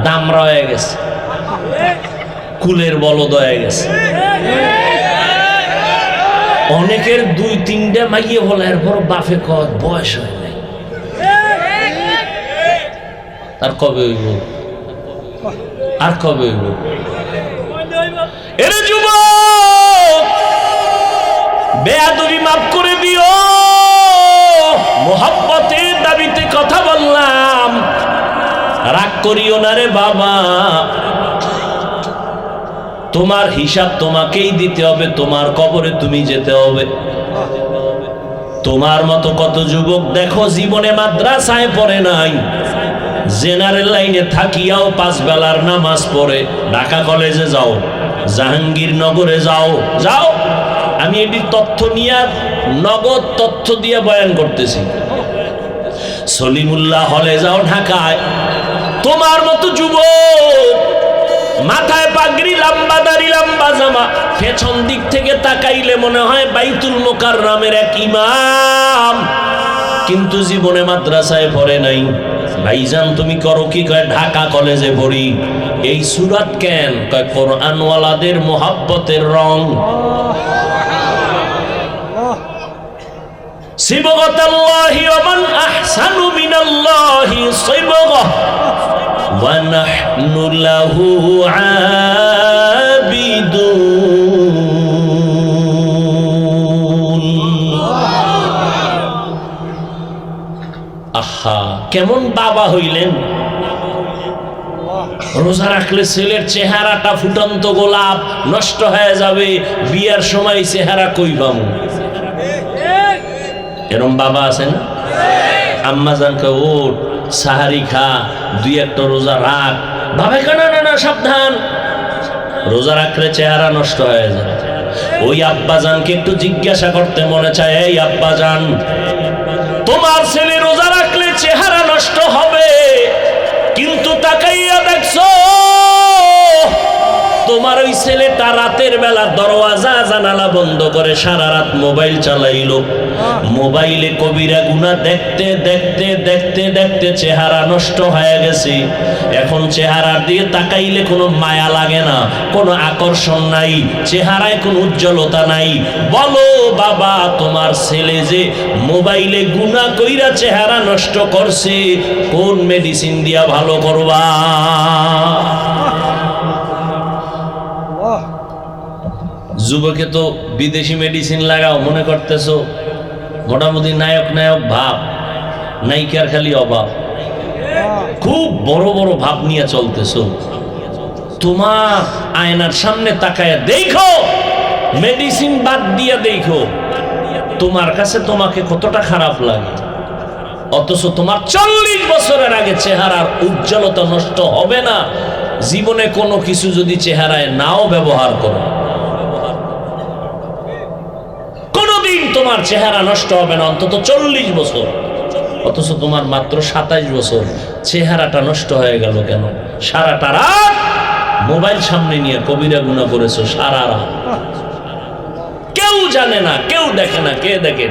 [SPEAKER 1] দামরা হয়ে গেছে, কুলের বলদ হয়ে গেছে। অনেকের 2-3টা মাইয়ে বলে, এরপর বাপে কয় বয়স হয় নাই। আর কবে হইব? আর কবে হইব? এরে যুবক, বেয়াদবি মাফ করে দিও, মোহাব্বতের দাবিতে কথা বললাম, রাগ করিও না রে বাবা। তোমার হিসাব তোমাকেই দিতে হবে, তোমার কবরে তুমি যেতে হবে। তোমার মতো কত যুবক দেখো জীবনে মাদ্রাসায় পড়ে নাই, জেনারেল লাইনে থাকিয়াও 5 বেলার নামাজ পড়ে। ঢাকা কলেজে যাও, জাহাঙ্গীরনগরে যাও, যাও, আমি এটি তথ্য নিয়ে নগদ তথ্য দিয়ে বয়ান করতেছি। সলিমুল্লাহ হলে যাও ঢাকায়, তোমার মতো যুবক, মাথায় পাগড়ি, লম্বা দাড়ি, লম্বা জামা, পেছন দিক থেকে তাকাইলে মনে হয় বাইতুল মুকাররমের এক ইমাম, কিন্তু জীবনে মাদ্রাসায় পড়ে নাই। ভাইজান তুমি করো কি? কয় ঢাকা কলেজে পড়ি। এই সূরাত কেন? কয় কোরআনওয়ালাদের মোহাব্বতের রং। সিবগাতাল্লাহি ওয়া মান আহসানু মিনাল্লাহি সিবগা ওয়া নাহনু লাহু আবিদুন। আহা, কেমন বাবা হইলেন! রোজা রাখলে ছেলের চেহারাটা ফুটন্ত গোলাপ, নষ্ট হয়ে যাবে, বিয়ার সময় চেহারা কই পাবো? এরম বাবা আছেন? আম্মা জানকে ওঠ, সাহারি খা, 2-1টা রোজা রাখ। বাবা কেন? না না, সাবধান, রোজা রাখলে চেহারা নষ্ট হয়ে যাবে। ওই আব্বা জানকে একটু জিজ্ঞাসা করতে মনে চায়, এই আব্বা জান, তোমার ছেলে রোজা রাখলে চেহারা নষ্ট হবে, কিন্তু তাকাইয়া দেখছো তোমার ওই ছেলেটা রাতের বেলা দরওয়াজা জানালা বন্ধ করে সারা রাত মোবাইল চালাইলো। মোবাইলে কবিরা গুনাহ দেখতে দেখতে দেখতে দেখতে চেহারা নষ্ট হয়ে গেছে। এখন চেহারার দিকে তাকাইলে কোনো মায়া লাগে না, কোনো আকর্ষণ নাই, চেহারায় কোনো উজ্জ্বলতা নাই। বলো বাবা, তোমার ছেলে যে মোবাইলে গুনাহ কইরা চেহারা নষ্ট করছে, কোন মেডিসিন দিয়া ভালো করবা? যুবকে তো বিদেশি মেডিসিন লাগাও মনে করতেছো, মোটামুটি নায়ক নায়ক ভাব, নায়িকার খালি অভাব, খুব বড় বড় ভাব নিয়ে চলতেছো। তোমার আয়নার সামনে তাকায় দেখো, মেডিসিন বাদ দিয়ে দেখো, তোমার কাছে তোমাকে কতটা খারাপ লাগে। অথচ তোমার 40 বছরের আগে চেহারার উজ্জ্বলতা নষ্ট হবে না, জীবনে কোনো কিছু যদি চেহারায় নাও ব্যবহার করো, তোমার চেহারা নষ্ট হবে না অন্তত 40 বছর। অথচ তোমার মাত্র 27 বছর, চেহারাটা নষ্ট হয়ে গেল কেন? সারাটা রাত মোবাইল সামনে নিয়ে কবিরা গুনাহ করেছো, সারা রাত। কেউ জানে না, কেউ দেখে না, কে দেখে?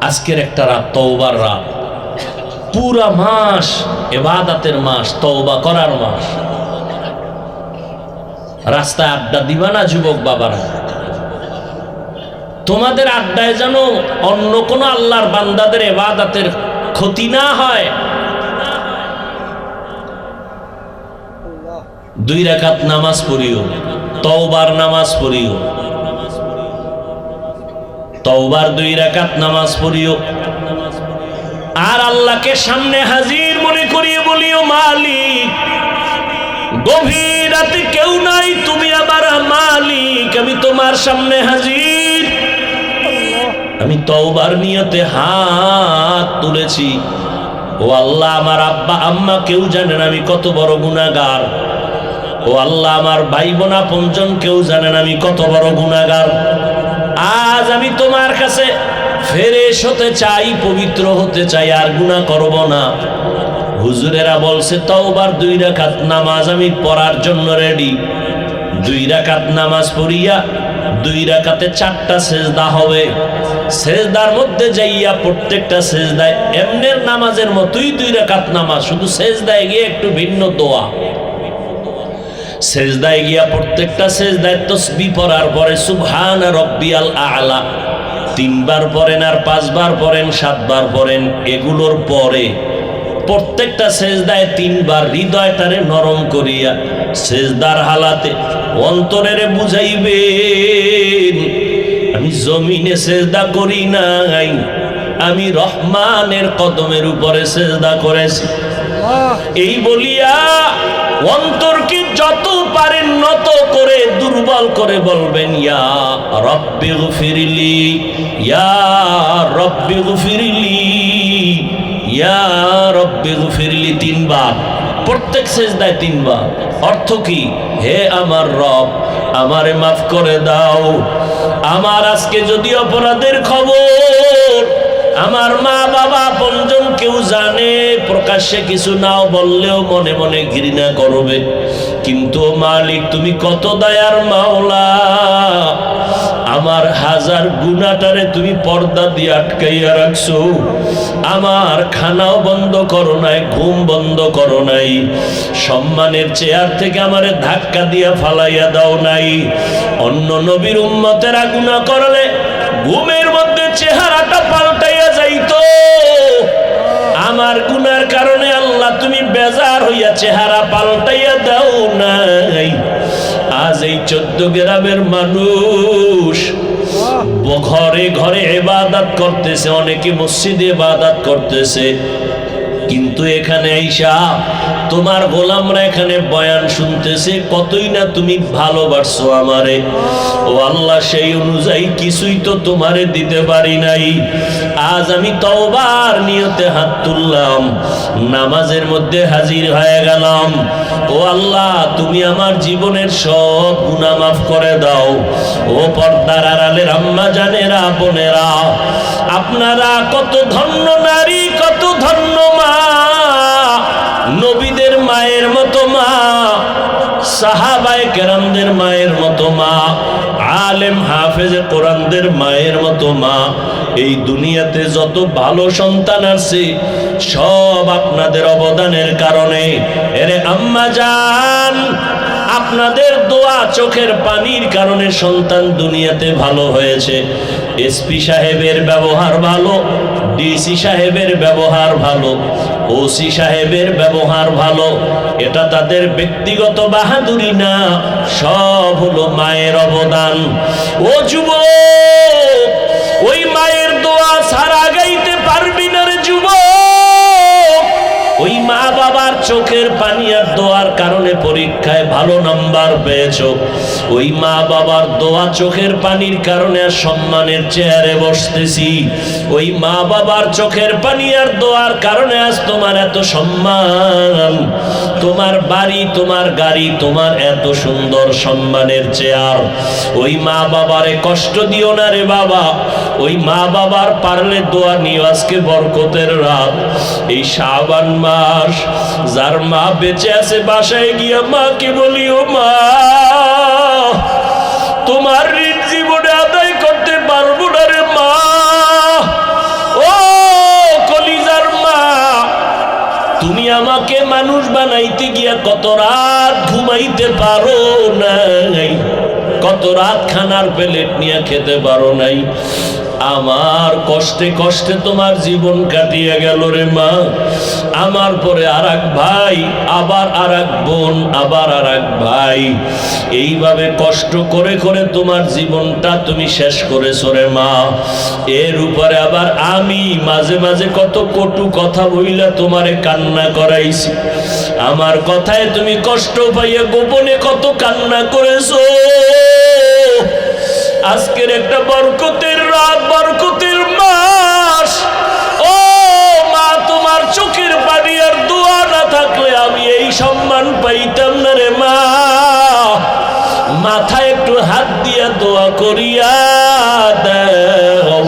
[SPEAKER 1] আজকের একটা রাত তওবার রাত, পুরা মাস ইবাদতের মাস, তওবা করার মাস। রাস্তায় আড্ডা দিবা না যুবক বাবারা? তোমাদের আড্ডায় যেন অন্য কোন আল্লাহর বান্দাদের ইবাদতের ক্ষতি না হয়, 2 রাকাত নামাজ পড়িও, তওবার নামাজ পড়িও, তওবার 2 রাকাত নামাজ পড়িও। আর আল্লাহকে সামনে হাজির মনে করিয়ে বলিও, মালিক গভীর রাতে কেউ নাই, তুমি আমার মালিক, আমি তোমার সামনে হাজির। আমি তওবার নিয়তে হাত তুলেছি। ও আল্লাহ, আমার আব্বা আম্মা কেউ জানেন আমি কত বড় গুনাহগার। ও আল্লাহ, আমার ভাই বোন আপনজন কেউ জানেন আমি কত বড় গুনাহগার। আজ আমি তোমার কাছে ফ্রেশ হতে চাই, পবিত্র হতে চাই, আর গুনাহ করব না। হুজুরেরা বলছে তওবার 2 রাকাত নামাজ আমি পড়ার জন্য রেডি। 2 রাকাত নামাজ পড়িয়া 2 রাকাতে 4টা সেজদা হবে। সেজদার মধ্যে যাইয়া প্রত্যেকটা সেজদায় এমনের নামাজের মতোই 2 রাকাত নামাজ, শুধু সেজদায় গিয়ে একটু ভিন্ন দোয়া। সেজদায় গিয়া প্রত্যেকটা সেজদায় তাসবিহ পড়ার পরে সুবহান রাব্বিয়াল আ'লা 3 বার পড়েন, আর 5 বার পড়েন, 7 বার পড়েন। এগুলোর পরে প্রত্যেকটা সেজদায় 3 বার হৃদয়টারে নরম করিয়া সেজদার হালাতে অন্তরেরে বুঝাইবেন, আমি জমিনে সেজদা করি নাই, আমি রহমানের কদমের উপরে সেজদা করেছি। এই বলিয়া অন্তরকে যত পারেন নত করে দুর্বল করে বলবেন, ইয়া রব্বি গফিরলি, ইয়া রব্বি গফিরলি, ইয়া রব্বি গফিরলি 3 বার, প্রত্যেক সেজদায় 3 বার। অর্থ কি? হে আমার রব, আমারে মাফ করে দাও। আমার আজকে যদি অপরাধের খবর আমার মা বাবা আপনজন কেউ জানে, প্রকাশ্যে কিছু নাও বললেও মনে মনে ঘৃণা করবে, কিন্তু মালিক তুমি কত দয়ার মাওলা, আমার হাজার গুনাহটারে তুমি পর্দা দিয়ে আটকাইয়া রাখছো। আমার খানাও বন্ধ করো নাই, ঘুম বন্ধ করো নাই, সম্মানের চেয়ার থেকে আমারে ধাক্কা দিয়া ফালাইয়া দাও নাই। অন্য নবীর উম্মতেরা গুনাহ করলে ঘুমের মধ্যে চেহারাটা পাল্টাইয়া যাইতো, আমার গুনার কারণে আল্লাহ তুমি বেজার হইয়া চেহারা পাল্টাইয়া দাও নাই। আজ এই 14 গ্রামের মানুষ ঘরে ঘরে ইবাদত করতেছে, অনেকে মসজিদে ইবাদত করতেছে, কিন্তু এখানে আইসা তোমার গোলামরা এখানে বয়ান শুনতেছে, কতই না তুমি ভালোবাসছো আমারে। ও আল্লাহ, সেই অনুযায়ী কিছুই তো তোমারে দিতে পারি নাই। আজ আমি তওবার নিয়তে হাত তুললাম, নামাজের মধ্যে হাজির হয়ে গেলাম। ও আল্লাহ, তুমি আমার জীবনের সব গুনাহ মাফ করে দাও। ও পর্দার আড়ালের আম্মা জানেরা, বোনেরা, আপনারা কত ধন্য নারী, কত ধন্য মা, নবীদের মায়ের মতো মা, সাহাবায়ে কেরামদের মায়ের মতো মা, আলেম হাফেজে কোরআনদের মায়ের মতো মা। এই দুনিয়াতে যত ভালো সন্তান আছে সব আপনাদের অবদানের কারণে। এরে আম্মা জান, আপনাদের দোয়া চোখের পানির কারণে সন্তান দুনিয়াতে ভালো হয়েছে। এসপি সাহেবের ব্যবহার ভালো, ডিসি সাহেবের ব্যবহার ভালো, ওসি সাহেবের ব্যবহার ভালো, এটা তাদের ব্যক্তিগত বাহাদুরি না, সব হলো মায়ের অবদান। ও যুবক, ওই মায়ের দোয়া ছাড়া গাইতে পারবি না রে যুবক। ওই মা বাবার চোখের পানি আর দোয়ার কারণে পরীক্ষায় ভালো নাম্বার পেয়েছো। ওই মা বাবার দোয়া চোখের পানির কারণে আর সম্মানের চেয়ারে বসতেছি। ওই মা বাবার চোখের পানি আর দোয়ার কারণে আজ তোমার এত সম্মান, তোমার বাড়ি, তোমার গাড়ি, তোমার এত সুন্দর সম্মানের চেয়ার। ওই মা বাবারে কষ্ট দিও না রে বাবা। ওই মা বাবার পারলে দোয়া নিও। আজকে বরকতের রাত, এই শাবান মাস, যার মা বেঁচে আছে বাসায় গিয়া মাকে বলিও, মা তোমার ঋণ জীবনে আদায় করতে পারবো না রে মা। ও কলিজার মা, তুমি আমাকে মানুষ বানাইতে গিয়া কত রাত ঘুমাইতে পারো নাই, কত রাত খানার প্লেট নিয়ে খেতে পারো নাই। আমার কষ্টে কষ্টে তোমার জীবন কাটিয়ে গেল রে মা। আমার পরে আর এক ভাই, আবার আর এক বোন, আবার আর এক ভাই, এইভাবে কষ্ট করে করে তোমার জীবনটা তুমি শেষ করেছো রে মা। এর উপরে আবার আমি মাঝে মাঝে কত কটু কথা বইলা তোমারে কান্না করাইছি। আমার কথায় তুমি কষ্ট পাইয়া গোপনে কত কান্না করেছো। আজকের একটা বরকতের রাত, বরকতের মাস। ও মা, তোমার চোখের পানি আর দোয়া না থাকলে আমি এই সম্মান পাইতাম না রে মা। মাথায় একটু হাত দিয়া দোয়া করিয়া দাও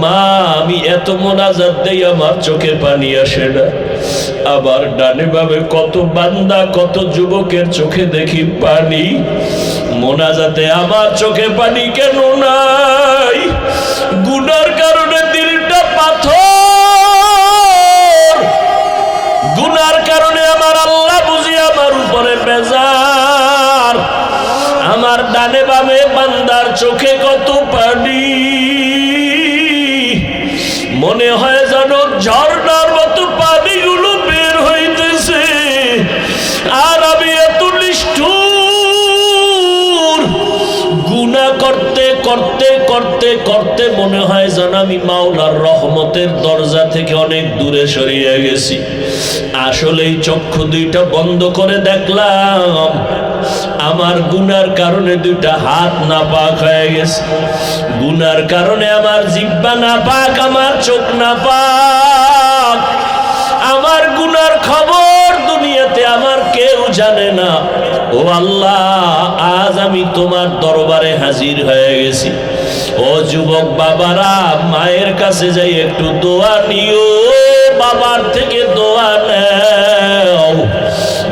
[SPEAKER 1] মা। আমি এত মোনাজাত দেই আমার চোখে পানি আসে না। আবার ডানে বামে কত বান্দা, কত যুবকের চোখে দেখি পানি। মোনাজাতে আমার চোখে পানি কেন নাই? গুনার কারণে দিলটা পাথর। গুনার কারণে আমার আল্লাহ বুঝি আমার উপরে বেজার। আমার ডানে বামে বান্দার চোখে কত পানি, মনে হয় যেন ঝর্ণার মতো পানিগুলো বের হইতেছে। আর আমি এত নিষ্ঠুর, গুনাহ করতে করতে করতে করতে মনে হয় যেন আমি মাওলার রহমতের দরজা থেকে অনেক দূরে সরিয়ে গেছি। আসলেই চক্ষু দুইটা বন্ধ করে দেখলাম আমার গুনার কারণে দুইটা হাত নাপাক হয়ে গেছে। গুনার কারণে আমার জিহ্বা নাপাক, আমার চোখ নাপাক। আমার গুনার খবর দুনিয়াতে আমার কেউ জানে না। ও আল্লাহ, আজ আমি তোমার দরবারে হাজির হয়ে গেছি। ও যুবক বাবারা, মায়ের কাছে যাই একটু দোয়া নিও, বাবার থেকে দোয়া নেও।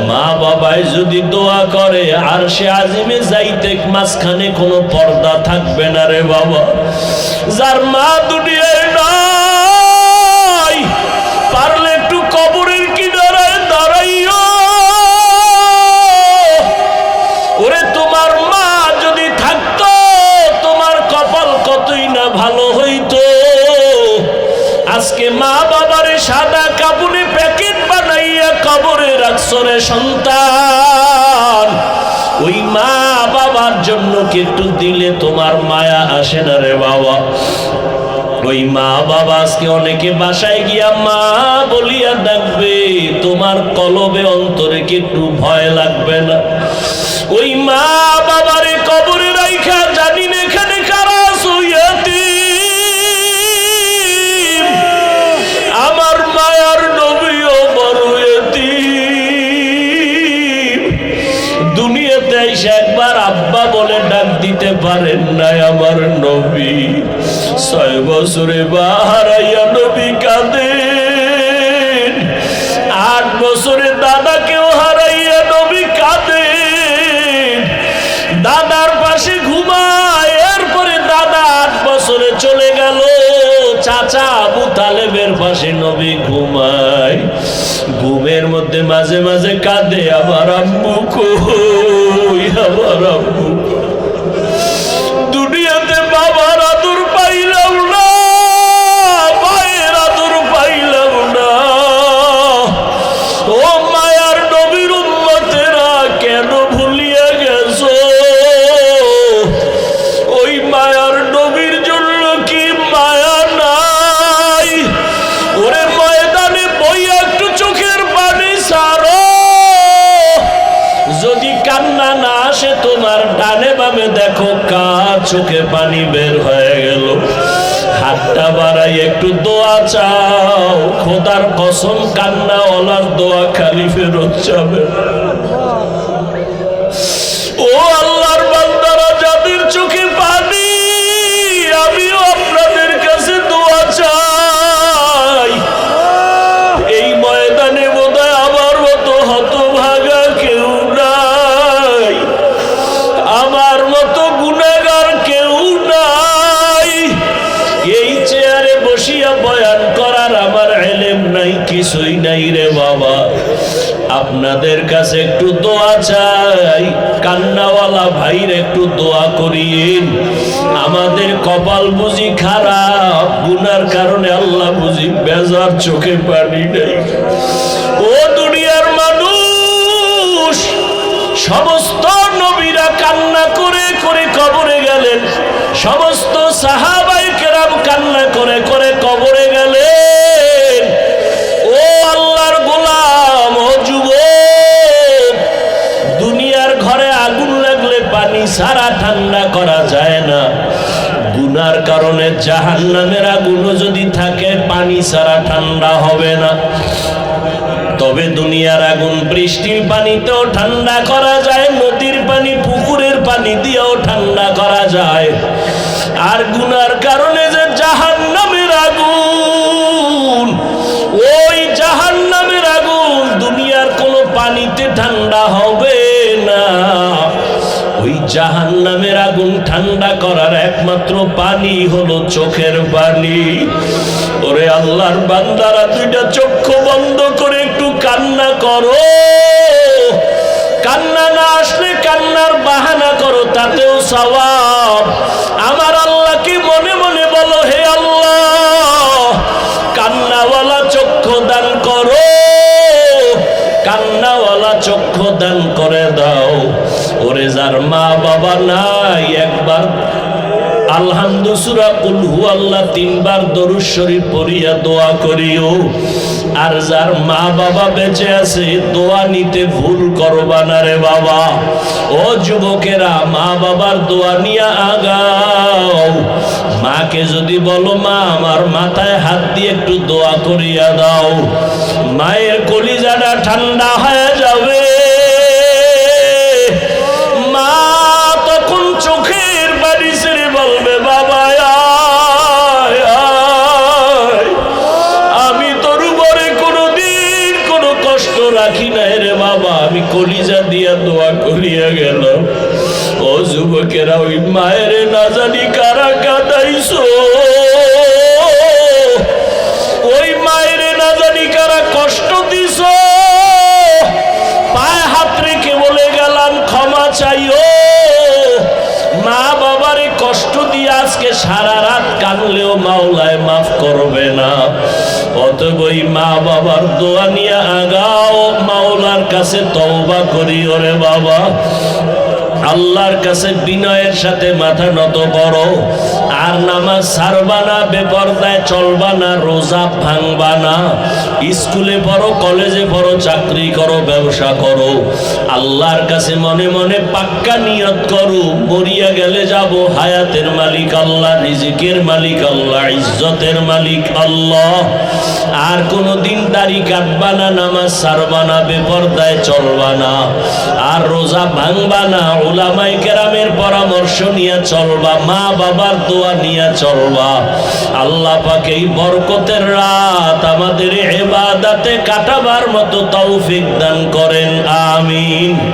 [SPEAKER 1] মা বাবাই যদি দোয়া করে আর সে আজিমে যাইতে মাঝখানে কোনো পর্দা থাকবে না রে বাবা। যার মা দুনিয়ায় নাই, পারলে একটু কবরের কিনারায় দাঁড়াইও। ওরে তোমার মা যদি থাকতো, তোমার কপাল কতই না ভালো হইতো। আজকে মা বাবারে সাদা কাপড়ে প্যাকেট বানাইয়া কবরে রাখছো রে সন্তান। ওই মা বাবার জন্য কি একটু দিলে তোমার মায়া আসে না রে বাবা? ওই মা বাবা আজকে অনেকে বাসায় গিয়া মা বলিয়া ডাকবে, তোমার কলবে অন্তরে কি একটু ভয় লাগবে না? ওই মা বাবারে কবরে রাইখা জানি না এখানে কারা সুয়াতি। আমার মায়ার নবীও বড় এতিম। দুনিয়াতে এসে একবার আব্বা বলে ডাক দিতে পারেন নাই আমার নবী। 6 বছরে বাহারাইয়া নবী কাঁদেন। 8 বছরে দাদাকেও হারাইয়া নবী কাঁদেন। দাদার পাশে ঘুমায়। এরপরে দাদা 8 বছরে চলে গেল, চাচা আবু তালেবের পাশে নবী ঘুমায়। ঘুমের মধ্যে মাঝে মাঝে কাঁদে, আমার আম্মু কই, আমার আম্মু। দুনিয়াতে বাবার আদর পাইলাম না, মায়ের আদর পাইলাম না। ও মায়ার নবীর উম্মতেরা, কেন ভুলিয়া গেছো? ওই মায়ার নবীর জন্য কি মায়া নাই? ওরে ময়দানে বইয়া একটু চোখের পানি ছাড়ো। যদি কান্না না আসে তোমার, ডানে বামে দেখো কার চোখে পানি বের হয়ে গেল। হাতটা বাড়াই একটু দোয়া চাও। খোদার কসম, কান্না ওলার দোয়া খালি ফেরত যাবে। ও আল্লাহর বান্দারা, যাদের চোখে পানি, আমিও আপনাদের কাছে দোয়া চাই। এই ময়দানে বোধহয় আমার মতো হতভাগা কেউ নাই, আমার মতো গুনাহগার কেউ নাই। এই চেয়ারে বসিয়া বয়ান করার আমার ইলম নাই, কিছুই নাই রে বাবা। আপনাদের কাছে একটু দোয়া চাই, কান্নাওয়ালা ভাইর একটু দোয়া করিয়েন। আমাদের কপাল বুঝি খারাপ, গুনার কারণে আল্লাহ বুঝি বেজার, চোখে পানি নেই। ও দুনিয়ার মানুষ, সমস্ত নবীরা কান্না করে করে কবরে গেলেন, সমস্ত সাহাবায়ে কেরাম কান্না করে করে কবরে গেলেন। ও আল্লাহর গোলাম, ও যুবক, দুনিয়ার ঘরে আগুন লাগলে পানি ছাড়া ঠান্ডা করা যায় না। গুনার কারণে জাহান্নামের আগুনও যদি থাকে পানি ছাড়া ঠান্ডা হবে না। তবে দুনিয়ার আগুন বৃষ্টির পানিতেও ঠান্ডা করা যায়, নদীর পানি পুকুরের পানি দিয়েও ঠান্ডা করা যায়। আর গুনার কারণে যে জাহান্নামের আগুন, ওই জাহান্নামের আগুন দুনিয়ার কোনো পানিতে ঠান্ডা হবে না। ওই জাহান্নামের আগুন ঠান্ডা করার একমাত্র পানি হলো চোখের পানি। ওরে আল্লাহর বান্দারা, দুইটা চক্ষু বন্ধ করে একটু কান্না করো। কান্না না আসলে কান্নার বাহানা করো, তাতেও সওয়াব। আমার আল্লাহকে মনে মনে বলো, হে আল্লাহ, কান্নাওয়ালা চক্ষু দান করো, কান্নাওয়ালা চক্ষু দান করে দাও। ওরে যার মা বাবা নাই, একবার আলহামদু সূরা কুল হুয়াল্লাহ 3 বার দরুদ শরীফ পড়িয়া দোয়া করিও। আর যার মা বাবা বেঁচে আছে, দোয়া নিতে ভুল করবা না রে বাবা। ও যুবকেরা, মা বাবার দোয়া নিয়ে আগাও। মাকে যদি বলো, মা আমার মাথায় হাত দিয়ে একটু দোয়া করিয়া দাও, মায়ের কলিজাটা ঠান্ডা হয়ে যাবে। মা তখন চোখের পানি ছেড়ে বলবে, বাবা আয় আয়, আমি তোর উপরে কোনোদিন কোনো কষ্ট রাখি নাই রে বাবা, আমি কলিজা দিয়া দোয়া করিয়া গেলাম। ও যুবকেরা, ওই মায়ের না জানি কারা কাঁদাইছো, ওই মায়ের না জানি কারা কষ্ট দিছো। পায়ে হাত রেখে বলে গেলাম, ক্ষমা চাইও। মা বাবারে কষ্ট দিয়ে আজকে সারা রাত কাঁদলেও মাওলায় মাফ করবে না। অতএব ওই মা বাবার দোয়া নিয়ে আগাও, মাওলার কাছে তওবা করি। ওরে বাবা, আল্লাহর কাছে বিনয়ের সাথে মাথা নত করো। আর নামাজ ছাড়বা না, বেপরদায় চলবা না, রোজা ভাঙবা না। স্কুলে পড়ো, কলেজে পড়ো, চাকরি করো, ব্যবসা করো, আল্লাহর কাছে মনে মনে পাক্কা নিয়ত করো, মরিয়া গেলে যাব হায়াতের মালিক আল্লাহ, রিজিকের মালিক আল্লাহ, ইজ্জতের মালিক আল্লাহ। আর কোনোদিন দাড়ি কাটবা না, নামাজ ছাড়বা না, বেপরদায় চলবা না, আর রোজা ভাঙবা না। উলামায়ে কেরামের পরামর্শ নিয়ে চলবা, মা বাবার দোয়া নিয়ে চলবা। আল্লাহ পাক এই বরকতের রাত আমাদের ইবাদতে কাটাবার মতো তৌফিক দান করেন, আমিন।